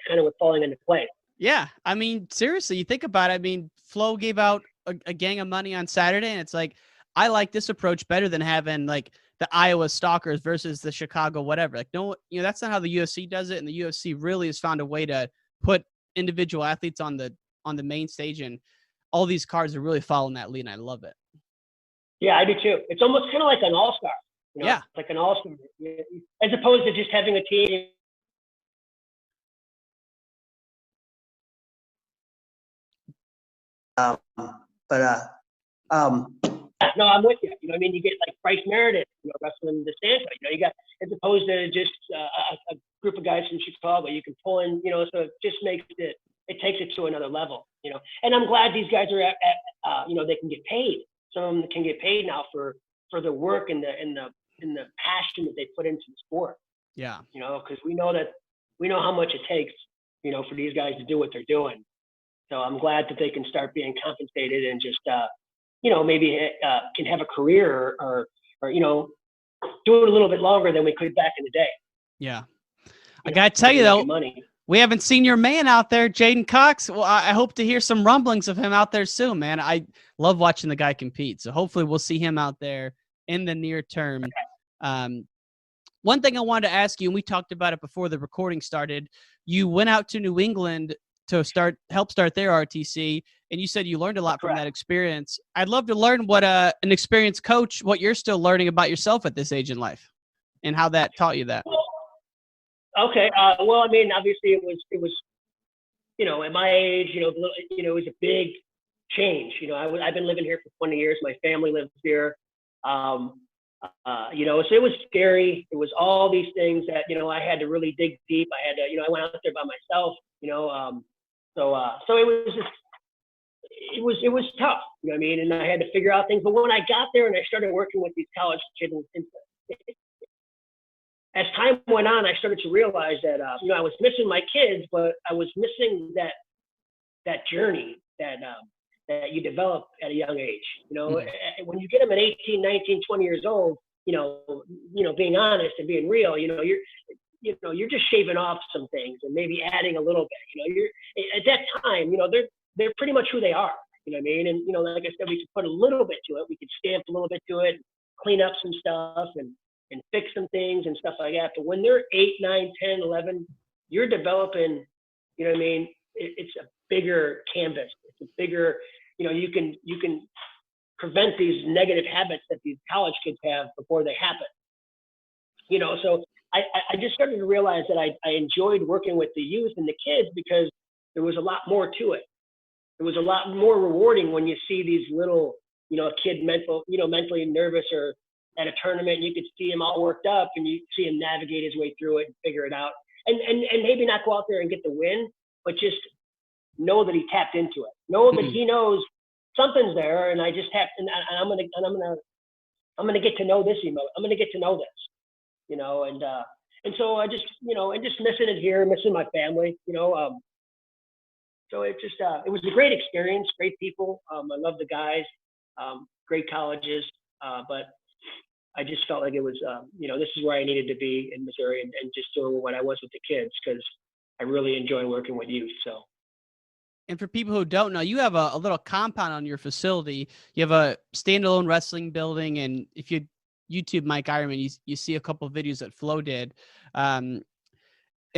kind of what's falling into place. Yeah. I mean, seriously, you think about it. I mean, Flo gave out a gang of money on Saturday, and it's like, I like this approach better than having like the Iowa Stalkers versus the Chicago whatever. Like, no, you know, that's not how the UFC does it. And the UFC really has found a way to put individual athletes on the main stage, and all these cards are really following that lead, and I love it. Yeah, I do too. It's almost kind of like an all-star. You know? Yeah. It's like an all-star, as opposed to just having a team. No, I'm with you. You know, I mean, you get like Bryce Meredith, you know, wrestling the stand. You know, you got, as opposed to just a group of guys from Chicago, you can pull in. You know, so it just makes it takes it to another level. You know, and I'm glad these guys are at you know, they can get paid. Some of them can get paid now for the work and the passion that they put into the sport. Yeah. You know, because we know how much it takes, you know, for these guys to do what they're doing. So I'm glad that they can start being compensated and just, you know, maybe can have a career or, you know, do it a little bit longer than we could back in the day. Yeah. I got to tell you, though, we haven't seen your man out there, Jaydin Cox. Well, I hope to hear some rumblings of him out there soon, man. I love watching the guy compete. So hopefully we'll see him out there in the near term. One thing I wanted to ask you, and we talked about it before the recording started, you went out to New England to help start their RTC, and you said you learned a lot from that experience. I'd love to learn what an experienced coach, what you're still learning about yourself at this age in life, and how that taught you that. Okay. Well, I mean, obviously it was, you know, at my age, you know, it was a big change. You know, I've been living here for 20 years. My family lives here. You know, so it was scary. It was all these things that, you know, I had to really dig deep. I had to, you know, I went out there by myself, you know, so it was just, it was tough, you know what I mean? And I had to figure out things. But when I got there and I started working with these college kids, as time went on, I started to realize that, you know, I was missing my kids, but I was missing that journey that you develop at a young age. You know, when you get them at 18, 19, 20 years old, you being honest and being real, you're just shaving off some things and maybe adding a little bit. You're at that time, they're pretty much who they are. You know what I mean? And like I said, we could put a little bit to it. We could stamp a little bit to it, clean up some stuff, and fix some things and stuff like that. But when they're 8, 9, 10, 11, you're developing. You know what I mean? It's a bigger canvas. It's a bigger. You can prevent these negative habits that these college kids have before they happen. So I just started to realize that I enjoyed working with the youth and the kids because there was a lot more to it. It was a lot more rewarding when you see these little, a kid mentally nervous or at a tournament, and you could see him all worked up and you see him navigate his way through it and figure it out. And maybe not go out there and get the win, but just know that he tapped into it. Know that he knows something's there, and I just have, and I'm gonna get to know this emo. I'm gonna get to know this, and so I just, and just missing it here, missing my family, So it just, it was a great experience, great people. I love the guys, great colleges, but I just felt like it was, this is where I needed to be in Missouri and just doing what I was with the kids because I really enjoy working with youth. So. And for people who don't know, you have a little compound on your facility. You have a standalone wrestling building, and if you YouTube Mike Eierman, you see a couple of videos that Flo did. And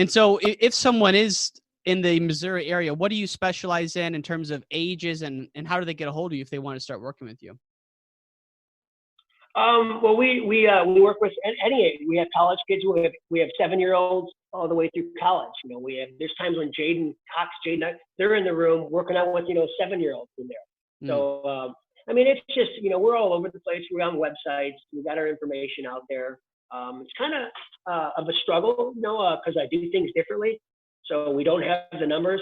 so if someone is in the Missouri area, what do you specialize in terms of ages, and how do they get a hold of you if they want to start working with you? Well, we work with any age. We have college kids. We have 7-year-olds all the way through college. There's times when Jaydin, they're in the room working out with 7-year-olds in there. So it's just we're all over the place. We're on websites. We got our information out there. It's kind of a struggle, because I do things differently. So we don't have the numbers,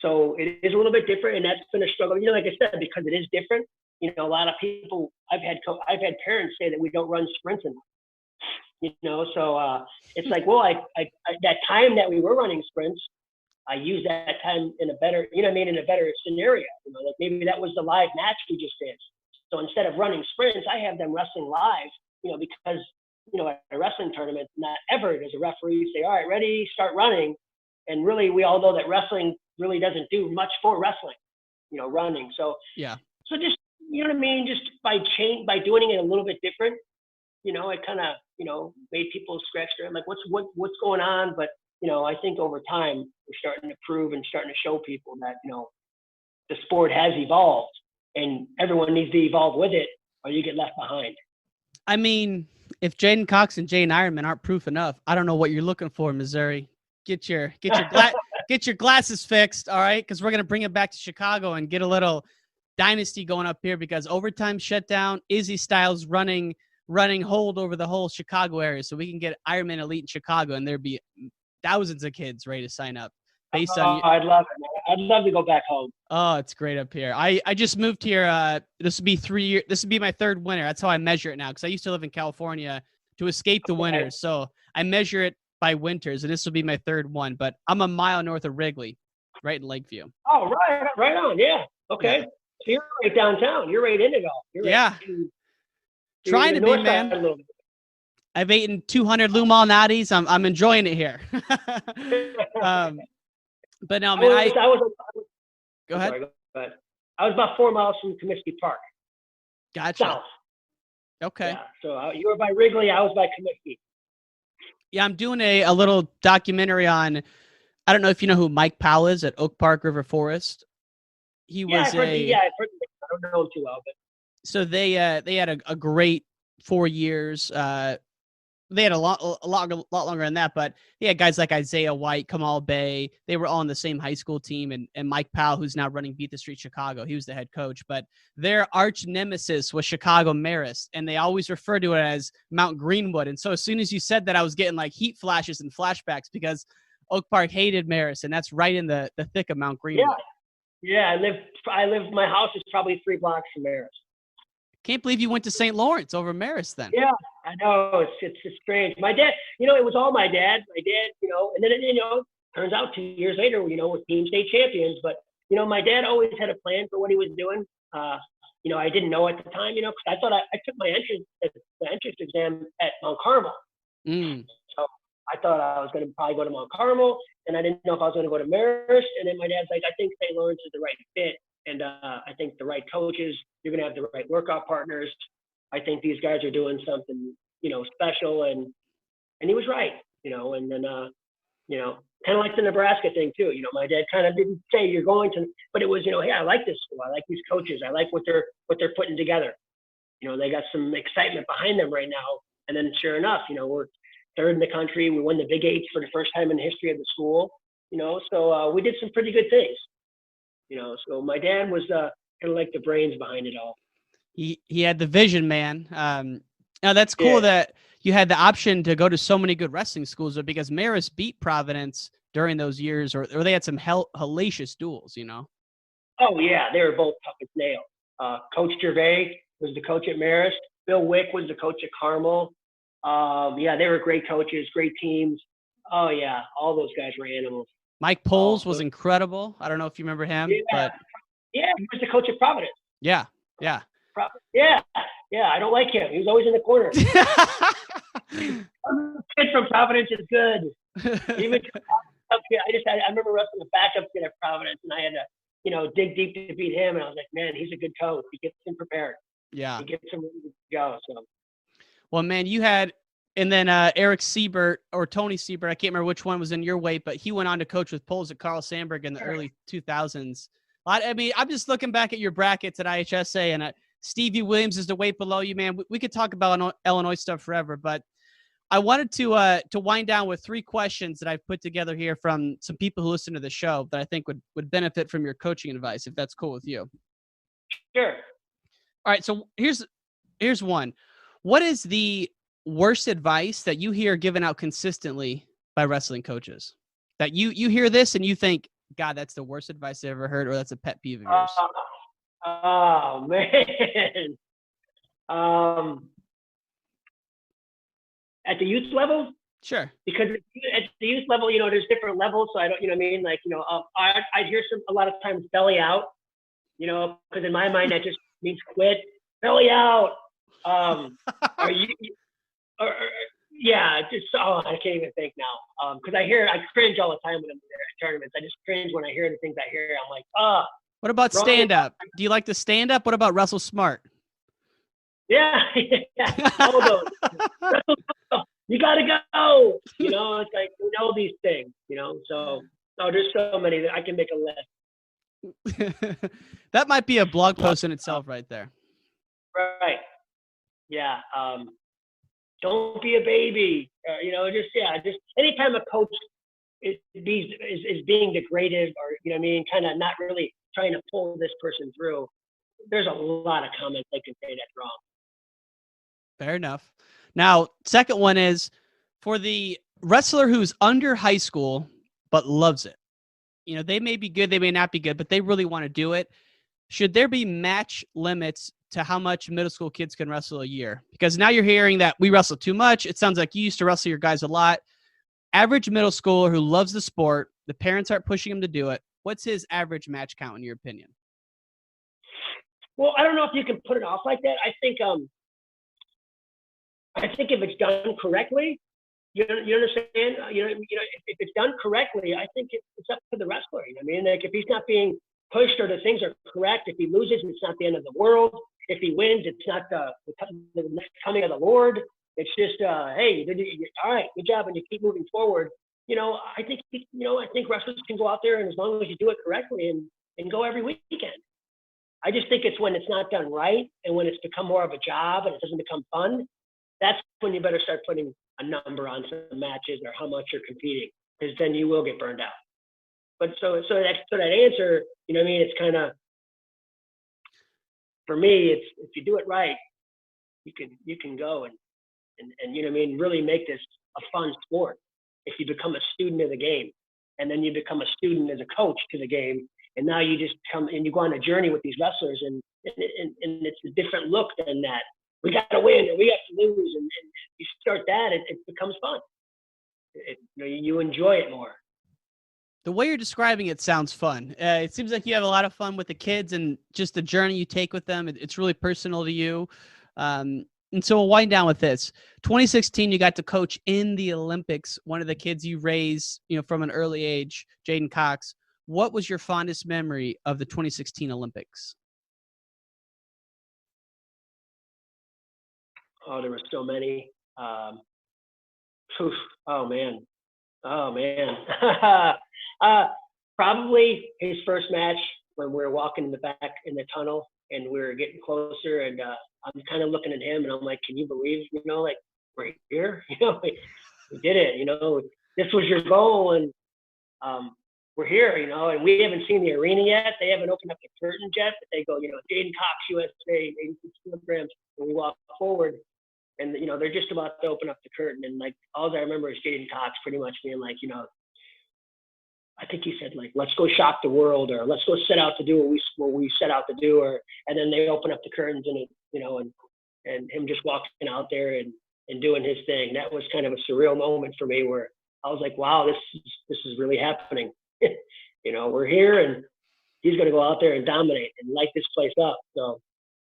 so it is a little bit different, and that's been a struggle. Like I said, because it is different. A lot of people, I've had parents say that we don't run sprints enough. So it's like, well, I that time that we were running sprints, I used that time in a better, in a better scenario. Like maybe that was the live match we just did. So instead of running sprints, I have them wrestling live, because at a wrestling tournament, not ever does a referee say, all right, ready, start running. And really, we all know that wrestling really doesn't do much for wrestling, running. So, yeah. So just, just by doing it a little bit different, it kind of, made people scratch their head, like, what's going on? But, I think over time, we're starting to prove and starting to show people that, the sport has evolved and everyone needs to evolve with it or you get left behind. I mean, if Jaydin Cox and Jaydin Eierman aren't proof enough, I don't know what you're looking for, Missouri. Get your glasses fixed, all right? Because we're gonna bring it back to Chicago and get a little dynasty going up here because overtime shutdown, Izzy Styles running hold over the whole Chicago area, so we can get Eierman Elite in Chicago, and there'd be thousands of kids ready to sign up. Based on, I'd love it, man. I'd love to go back home. Oh, it's great up here. I just moved here. This would be 3 years. This would be my third winter. That's how I measure it now, because I used to live in California to escape the winters. So I measure it by winters, and this will be my third one. But I'm a mile north of Wrigley, right in Lakeview. Oh, right on. Yeah. Okay. Yeah. So you're right downtown. You're right in it all. Trying to be, man. I've eaten 200 Lou Malnati's. I'm enjoying it here. But no, man, go ahead. Sorry, go ahead. I was about 4 miles from Comiskey Park. Gotcha. South. Okay. Yeah, so you were by Wrigley. I was by Comiskey. Yeah, I'm doing a little documentary on, I don't know if you know who Mike Powell is at Oak Park River Forest. He was I've heard I don't know him too well, but. So they had a great 4 years. They had a lot longer than that, but they had guys like Isaiah White, Kamal Bay. They were all on the same high school team, and Mike Powell, who's now running Beat the Street Chicago, he was the head coach. But their arch nemesis was Chicago Marist, and they always referred to it as Mount Greenwood. And so as soon as you said that, I was getting like heat flashes and flashbacks because Oak Park hated Marist, and that's right in the thick of Mount Greenwood. Yeah. I live. My house is probably 3 blocks from Marist. Can't believe you went to St. Lawrence over Marist then. Yeah, I know. It's strange. My dad, it was all my dad. My dad, and then, turns out 2 years later, we're team state champions. But, my dad always had a plan for what he was doing. I didn't know at the time, because I thought I took the entrance exam at Mount Carmel. So I thought I was going to probably go to Mount Carmel, and I didn't know if I was going to go to Marist. And then my dad's like, I think St. Lawrence is the right fit. And I think the right coaches, you're going to have the right workout partners. I think these guys are doing something, special. And he was right, and then, kind of like the Nebraska thing too. My dad kind of didn't say you're going to, but it was, hey, I like this school. I like these coaches. I like what they're putting together. They got some excitement behind them right now. And then sure enough, we're third in the country. We won the Big Eight for the first time in the history of the school, so we did some pretty good things, so my dad was kind of like the brains behind it all. He had the vision, man. Now that's cool that you had the option to go to so many good wrestling schools, because Marist beat Providence during those years, or they had some hellacious duels, Oh yeah, they were both tough as nails. Coach Gervais was the coach at Marist. Bill Wick was the coach at Carmel. They were great coaches, great teams. Oh yeah, all those guys were animals. Mike Poles was incredible. I don't know if you remember him, but he was the coach at Providence. Yeah. I don't like him. He was always in the corner. Kid from Providence is good. Even I remember wrestling a backup kid at Providence, and I had to, dig deep to beat him. And I was like, man, he's a good coach. He gets him prepared. Yeah. He gets him ready to go. So. Well, man, you had, and then Eric Siebert or Tony Siebert, I can't remember which one was in your weight, but he went on to coach with Poles at Carl Sandburg in the early 2000s. I mean, I'm just looking back at your brackets at IHSA, and Stevie Williams is the weight below you, man. We could talk about Illinois stuff forever, but I wanted to wind down with 3 questions that I've put together here from some people who listen to the show that I think would benefit from your coaching advice, if that's cool with you. Sure. All right, so here's one. What is the worst advice that you hear given out consistently by wrestling coaches? That you hear this and you think, God, that's the worst advice I ever heard, or that's a pet peeve of yours? Oh man. At the youth level? Sure. Because at the youth level, there's different levels. So I don't, I'd hear a lot of times belly out, because in my mind that just means quit. Belly out. I can't even think now. Because I cringe all the time when I'm there at tournaments. I just cringe when I hear the things I hear. I'm like, What about stand up? Do you like the stand up? What about wrestle smart? Yeah. All those. You gotta go. It's like we know these things. So there's so many that I can make a list. That might be a blog post in itself, right there. Right. Yeah. Don't be a baby. Just anytime a coach is being degraded, or kind of not really trying to pull this person through, there's a lot of comments they can say that's wrong. Fair enough. Now, second one is for the wrestler who's under high school but loves it. They may be good, they may not be good, but they really want to do it. Should there be match limits to how much middle school kids can wrestle a year? Because now you're hearing that we wrestle too much. It sounds like you used to wrestle your guys a lot. Average middle schooler who loves the sport, the parents aren't pushing him to do it. What's his average match count in your opinion? Well, I don't know if you can put it off like that. I think if it's done correctly, you understand? If it's done correctly, I think it's up to the wrestler. Like if he's not being pushed or the things are correct, if he loses, it's not the end of the world. If he wins, it's not the next coming of the Lord. It's just, hey, all right, good job, and you keep moving forward. I think wrestlers can go out there, and as long as you do it correctly and go every weekend. I just think it's when it's not done right and when it's become more of a job and it doesn't become fun, that's when you better start putting a number on some matches or how much you're competing, because then you will get burned out. But so that answer, it's kind of, for me, it's if you do it right, you can go and really make this a fun sport. If you become a student of the game, and then you become a student as a coach to the game, and now you just come and you go on a journey with these wrestlers, and it's a different look than that. We got to win and we got to lose, and you start that, it becomes fun. You enjoy it more. The way you're describing it sounds fun. It seems like you have a lot of fun with the kids and just the journey you take with them. It's really personal to you. And so we'll wind down with this. 2016, you got to coach in the Olympics, one of the kids you raised, from an early age, Jaydin Cox. What was your fondest memory of the 2016 Olympics? Oh, there were so many. Oh man. Probably his first match when we were walking in the back in the tunnel and we were getting closer, and I'm kind of looking at him and I'm like, can you believe, like we're here, we did it, this was your goal, and we're here, and we haven't seen the arena yet. They haven't opened up the curtains yet, but they go, Jaydin Cox, USA, 86 kilograms, and we walk forward. And, they're just about to open up the curtain. And, all I remember is Jaydin Cox pretty much being like, I think he said, let's go shock the world, or let's go set out to do what we set out to do. And then they open up the curtains and, and him just walking out there and doing his thing. That was kind of a surreal moment for me where I was like, wow, this is really happening. We're here, and he's going to go out there and dominate and light this place up. So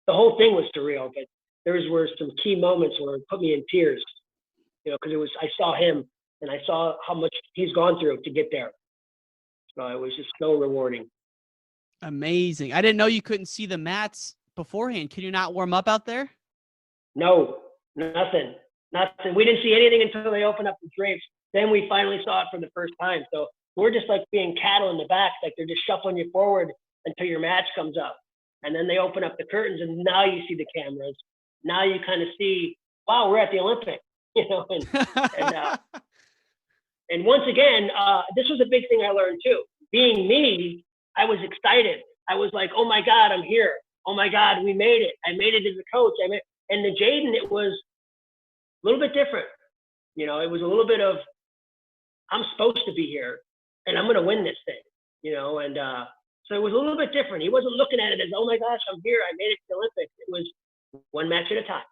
the whole thing was surreal, but there were some key moments where it put me in tears, because I saw him and I saw how much he's gone through to get there. So it was just so rewarding. Amazing. I didn't know you couldn't see the mats beforehand. Can you not warm up out there? No, nothing. We didn't see anything until they opened up the drapes. Then we finally saw it for the first time. So we're just like being cattle in the back, like they're just shuffling you forward until your match comes up. And then they open up the curtains, and now you see the cameras. Now you kind of see, wow, we're at the Olympics, and once again, this was a big thing I learned too. Being me, I was excited. I was like, oh my God, I'm here. Oh my God, we made it. I made it as a coach. And the Jaydin, it was a little bit different. It was a little bit of, I'm supposed to be here and I'm going to win this thing, and so it was a little bit different. He wasn't looking at it as, oh my gosh, I'm here. I made it to the Olympics. It was one match at a time.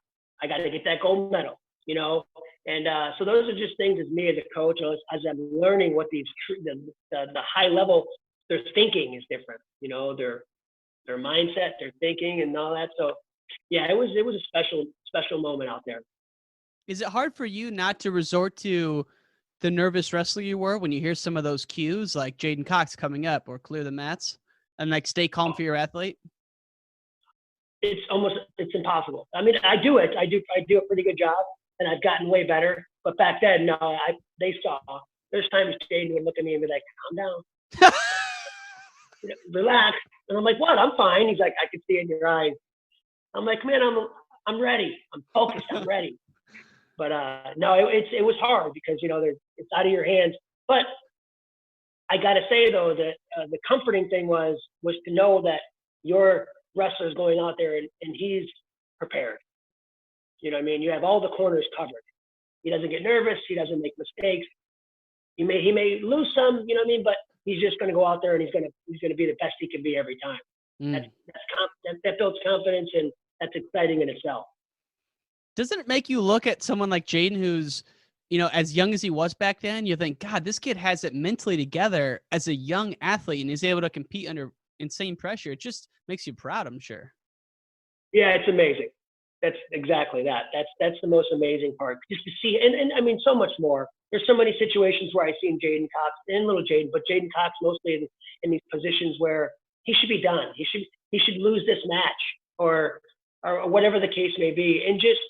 I got to get that gold medal, and so those are just things as me as a coach, as I'm learning what the high level, their thinking is different, their mindset, their thinking and all that. So yeah, it was a special moment out there. Is it hard for you not to resort to the nervous wrestler you were when you hear some of those cues like Jaydin Cox coming up or clear the mats and stay calm for your athlete? It's impossible. I mean, I do it. I do a pretty good job, and I've gotten way better. But back then, no, they saw. There's times Jaydin would look at me and be like, calm down. Relax. And I'm like, what? I'm fine. He's like, I can see it in your eyes. I'm like, man, I'm ready. I'm focused. I'm ready. But no, it was hard because, it's out of your hands. But I got to say, though, that the comforting thing was to know that your wrestler's going out there and he's prepared. You know what I mean? You have all the corners covered. He doesn't get nervous. He doesn't make mistakes. He may lose some, you know what I mean? But he's just going to go out there and he's going to be the best he can be every time. That builds confidence, and that's exciting in itself. Doesn't it make you look at someone like Jaydin, who's, as young as he was back then? You think, God, this kid has it mentally together as a young athlete, and he's able to compete under insane pressure. It just makes you proud, I'm sure. Yeah, it's amazing. That's exactly that. That's the most amazing part. Just to see, and I mean, so much more. There's so many situations where I've seen Jaydin Cox and little Jaydin, but Jaydin Cox mostly in these positions where he should be done. He should lose this match or whatever the case may be, and just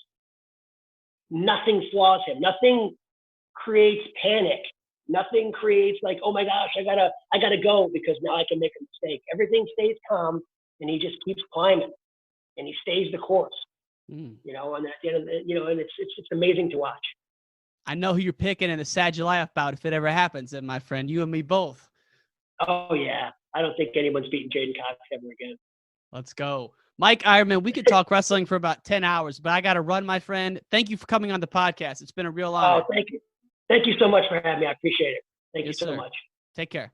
nothing flaws him. Nothing creates panic. Nothing creates like, oh my gosh, I gotta go because now I can make a mistake. Everything stays calm, and he just keeps climbing, and he stays the course. And at the end of and it's amazing to watch. I know who you're picking in the Sagilayev bout if it ever happens, and my friend, you and me both. Oh yeah, I don't think anyone's beating Jaydin Cox ever again. Let's go. Mike Eierman, we could talk wrestling for about 10 hours, but I got to run, my friend. Thank you for coming on the podcast. It's been a real honor. Oh, thank you. Thank you so much for having me. I appreciate it. Thank you so much. Take care.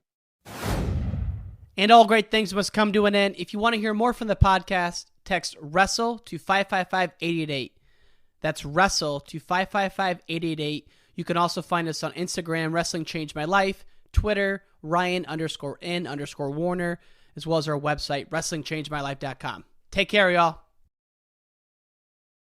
And all great things must come to an end. If you want to hear more from the podcast, text WRESTLE to 555-888. That's WRESTLE to 555-888. You can also find us on Instagram, Wrestling Changed My Life, Twitter, Ryan_in_Warner, as well as our website, WrestlingChangeMyLife.com. Take care, y'all.